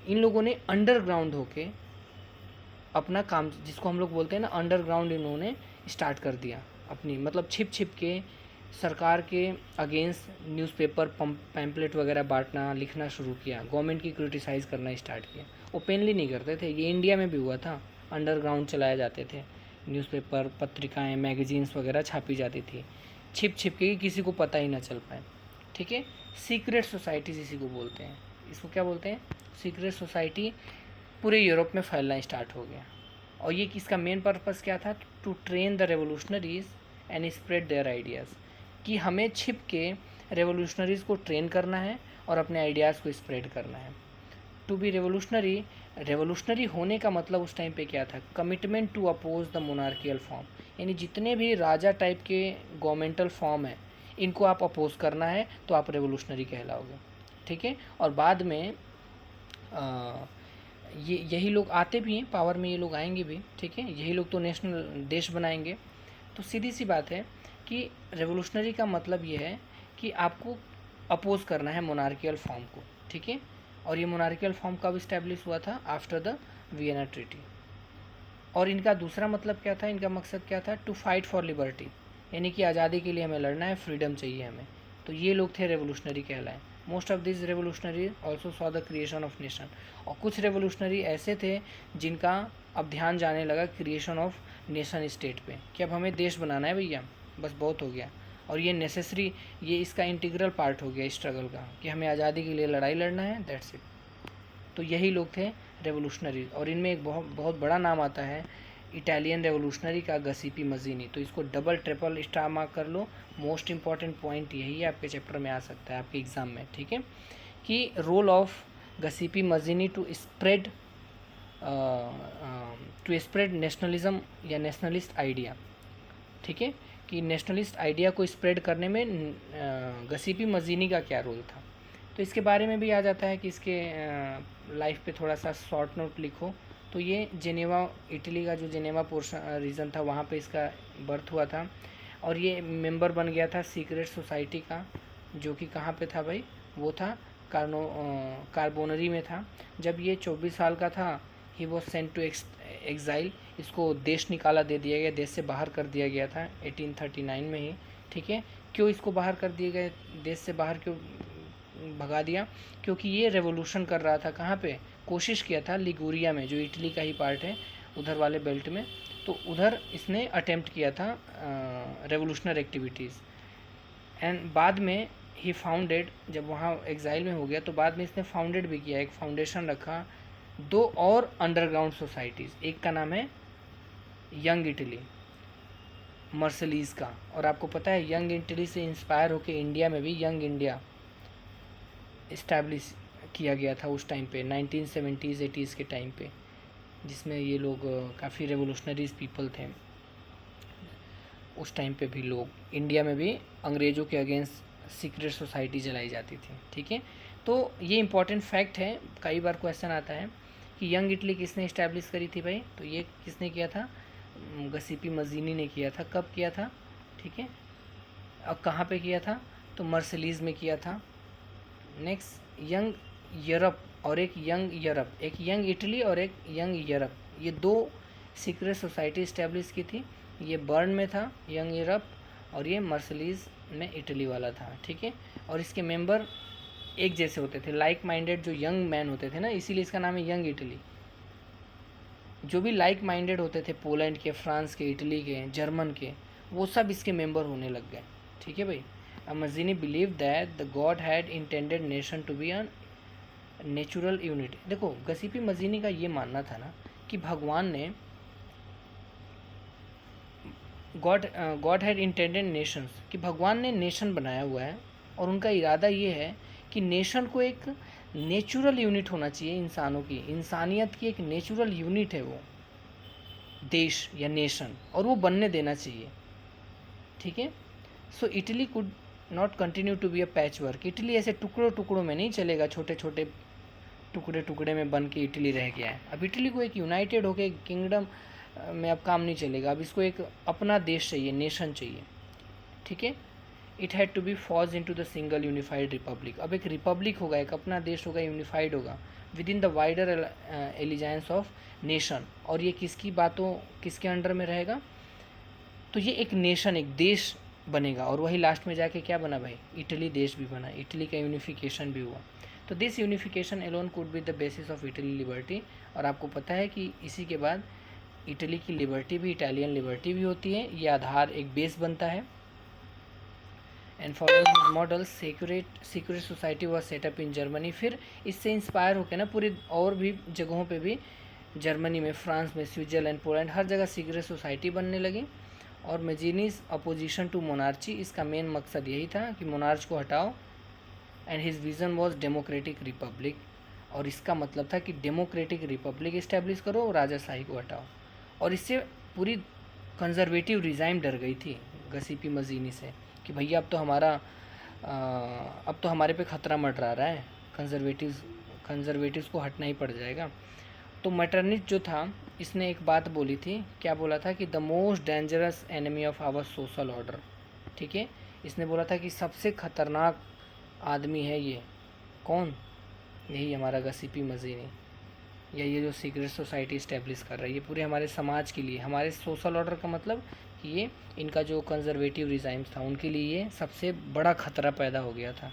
इन लोगों ने अंडरग्राउंड होके अपना काम, जिसको हम लोग बोलते हैं ना अंडरग्राउंड, इन्होंने स्टार्ट कर दिया अपनी, मतलब छिप छिप के सरकार के अगेंस्ट न्यूज़पेपर पैम्पलेट वगैरह बांटना, लिखना शुरू किया, गवर्नमेंट की क्रिटिसाइज़ करना स्टार्ट किया। ओपनली नहीं करते थे, ये इंडिया में भी हुआ था, अंडरग्राउंड चलाए जाते थे, न्यूज़पेपर, पत्रिकाएं, मैगजीन्स वगैरह छापी जाती थी छिप छिप के, किसी को पता ही ना चल पाए। ठीक है। सीक्रेट सोसाइटीज़ इसी को बोलते हैं, इसको क्या बोलते हैं, सीक्रेट सोसाइटी पूरे यूरोप में फैलना स्टार्ट हो गया। और ये किसका मेन पर्पस क्या था, to train the revolutionaries and spread their ideas, कि हमें छिप के रेवोल्यूशनरीज़ को ट्रेन करना है और अपने आइडियाज़ को स्प्रेड करना है। टू बी रेवोल्यूशनरी, रेवोल्यूशनरी होने का मतलब उस टाइम पे क्या था, commitment to oppose the monarchial form, यानी जितने भी राजा टाइप के गवर्नमेंटल फॉर्म है इनको आप अपोज करना है तो आप रेवोल्यूशनरी कहलाओगे, ठीक है। और बाद में ये यही लोग आते भी हैं पावर में, ये लोग आएंगे भी, ठीक है, यही लोग तो नेशनल देश बनाएंगे। तो सीधी सी बात है कि रेवोल्यूशनरी का मतलब ये है कि आपको अपोज करना है मोनार्कियल फॉर्म को, ठीक है। और ये मोनार्कियल फॉर्म कब इस्टेब्लिश हुआ था, आफ्टर द वियना ट्रीटी। और इनका दूसरा मतलब क्या था, इनका मकसद क्या था, टू फाइट फॉर लिबर्टी, यानी कि आज़ादी के लिए हमें लड़ना है, फ्रीडम चाहिए हमें। तो ये लोग थे रेवोल्यूशनरी कहलाए। Most of this revolutionary also saw the creation of nation. और कुछ रेवोल्यूशनरी ऐसे थे जिनका अब ध्यान जाने लगा क्रिएशन ऑफ नेशन स्टेट पे, कि अब हमें देश बनाना है भैया, बस बहुत हो गया। और ये नेसेसरी, ये इसका इंटीग्रल पार्ट हो गया स्ट्रगल का, कि हमें आज़ादी के लिए लड़ाई लड़ना है, दैट्स इट। तो यही लोग थे रेवोल्यूशनरी। और इनमें एक बहुत बहुत बड़ा नाम आता है इटालियन रेवोल्यूशनरी का, गसीपी मजीनी। तो इसको डबल ट्रिपल स्टार मार्क कर लो, मोस्ट इंपॉर्टेंट पॉइंट यही है, आपके चैप्टर में आ सकता है आपके एग्ज़ाम में, ठीक है। कि role of Giuseppe Mazzini to spread nationalism या नेशनलिस्ट आइडिया, ठीक है, कि नेशनलिस्ट आइडिया को स्प्रेड करने में गसीपी मजीनी का क्या रोल था। तो इसके बारे में भी आ जाता है कि इसके लाइफ पे थोड़ा सा शॉर्ट नोट लिखो। तो ये जेनेवा, इटली का जो जेनेवा पोर्शन रीजन था वहाँ पे इसका बर्थ हुआ था। और ये मेंबर बन गया था सीक्रेट सोसाइटी का, जो कि कहाँ पे था भाई, वो था कार्बोनरी में था। जब ये 24 साल का था, he was sent to exile, इसको देश निकाला दे दिया गया, देश से बाहर कर दिया गया था 1839 में ही, ठीक है। क्यों इसको बाहर कर दिए गए, देश से बाहर क्यों भगा दिया, क्योंकि ये रेवोल्यूशन कर रहा था। कहाँ पे कोशिश किया था, लिगुरिया में, जो इटली का ही पार्ट है, उधर वाले बेल्ट में। तो उधर इसने अटेम्प्ट किया था रेवोल्यूशनरी एक्टिविटीज़। एंड बाद में ही फाउंडेड, जब वहाँ एग्जाइल में हो गया तो बाद में इसने फाउंडेड भी किया, एक फाउंडेशन रखा, 2 और अंडरग्राउंड सोसाइटीज़। एक का नाम है यंग इटली, मर्सलीज का। और आपको पता है यंग इटली से इंस्पायर होकर इंडिया में भी यंग इंडिया इस्टेब्लिश किया गया था उस टाइम पे, 1970s 80s के टाइम पे, जिसमें ये लोग काफ़ी रेवोल्यूशनरीज पीपल थे उस टाइम पे भी। लोग इंडिया में भी अंग्रेज़ों के अगेंस्ट सीक्रेट सोसाइटी चलाई जाती थी, ठीक है। तो ये इंपॉर्टेंट फैक्ट है, कई बार क्वेश्चन आता है कि यंग इटली किसने इस्टेब्लिश करी थी भाई, तो ये किसने किया था, गसीपी मजीनी ने किया था। कब किया था, ठीक है, और कहाँ पे किया था, तो मर्सलीज में किया था। नेक्स्ट यंग यूरोप और एक यंग यूरोप, एक यंग इटली और एक यंग यूरोप, ये 2 सीक्रेट सोसाइटी इस्टेब्लिश की थी। ये बर्न में था यंग यूरोप, और ये मर्सलीज में इटली वाला था, ठीक है। और इसके मेंबर एक जैसे होते थे, लाइक माइंडेड जो यंग मैन होते थे ना, इसीलिए इसका नाम है यंग इटली। जो भी लाइक माइंडेड होते थे, पोलैंड के, फ्रांस के, इटली के, जर्मन के, वो सब इसके मेंबर होने लग गए, ठीक है भाई। Mazzini believe that the God had intended nation to be an natural unit. देखो गसीपी मजीनी का ये मानना था ना कि भगवान ने, गॉड हैड इंटेंडेड नेशंस, कि भगवान ने नेशन बनाया हुआ है, और उनका इरादा ये है कि नेशन को एक नेचुरल यूनिट होना चाहिए, इंसानों की, इंसानियत की एक नेचुरल यूनिट है वो देश या नेशन, और वो बनने देना चाहिए, ठीक है। So Italy could not continue to be a patchwork. Italy ऐसे टुकड़ों टुकड़ों में नहीं चलेगा, छोटे छोटे टुकड़े टुकड़े में बन के इटली रह गया है। अब इटली को एक यूनाइटेड होके किंगडम में अब काम नहीं चलेगा, अब इसको एक अपना देश चाहिए, नेशन चाहिए, ठीक है। It had to be forged into the single unified republic. अब एक रिपब्लिक होगा, एक अपना देश होगा, यूनिफाइड होगा within the wider allegiance of nation. और ये किसकी बातों, किसके अंडर में रहेगा, तो ये एक नेशन, एक देश बनेगा। और वही लास्ट में जाके क्या बना भाई, इटली देश भी बना, इटली का यूनिफिकेशन भी हुआ। तो this unification alone could be the basis of Italy liberty. और आपको पता है कि इसी के बाद इटली की लिबर्टी भी इटालियन लिबर्टी भी होती है, ये आधार, एक बेस बनता है। And following his model secret society was setup in Germany. फिर इससे इंस्पायर होकर ना पूरी और भी जगहों पे भी, जर्मनी में, फ्रांस में, स्विट्जरलैंड, पोलैंड, हर जगह सीक्रेट सोसाइटी बनने लगी। और मजीनीज अपोजिशन टू मोनार्ची, इसका मेन मकसद यही था कि मोनार्च को हटाओ। And his vision was democratic Republic. और इसका मतलब था कि डेमोक्रेटिक रिपब्लिक इस्टेब्लिश करो और राजाशाही को हटाओ। और इससे पूरी कंजर्वेटिव रिजाइम डर गई थी गसीपी मजीनी से कि भैया अब तो हमारे पे ख़तरा मंडरा रहा है, कंजर्वेटिव्स को हटना ही पड़ जाएगा। तो मेटरनिच जो था इसने एक बात बोली थी, क्या बोला था कि the most dangerous enemy of our social order. ठीक है, इसने बोला था कि सबसे ख़तरनाक आदमी है ये कौन, यही हमारा गसीपी मजीनी, या ये जो सीक्रेट सोसाइटी इस्टेब्लिश कर रहा है, ये पूरे हमारे समाज के लिए, हमारे सोशल ऑर्डर का मतलब कि ये इनका जो कंजर्वेटिव रिजाइम्स था उनके लिए ये सबसे बड़ा ख़तरा पैदा हो गया था।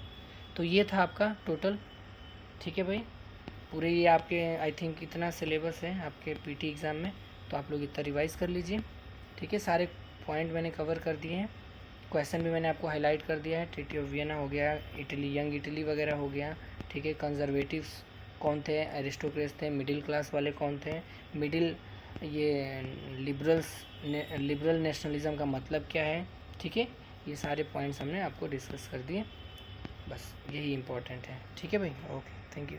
तो ये था आपका टोटल। ठीक है भाई, पूरे ये आपके आई थिंक इतना सिलेबस है आपके पीटी एग्ज़ाम में, तो आप लोग इतना रिवाइज़ कर लीजिए। ठीक है, सारे पॉइंट मैंने कवर कर दिए हैं, क्वेश्चन भी मैंने आपको हाईलाइट कर दिया है। ट्रीटी ऑफ वियना हो गया, इटली, यंग इटली वगैरह हो गया। ठीक है, कंजर्वेटिव्स कौन थे, एरिस्टोक्रेट्स थे, मिडिल क्लास वाले कौन थे, ये लिबरल नेशनलिज्म का मतलब क्या है। ठीक है, ये सारे पॉइंट्स हमने आपको डिस्कस कर दिए, बस यही इम्पोर्टेंट है। ठीक है भाई, ओके, थैंक यू।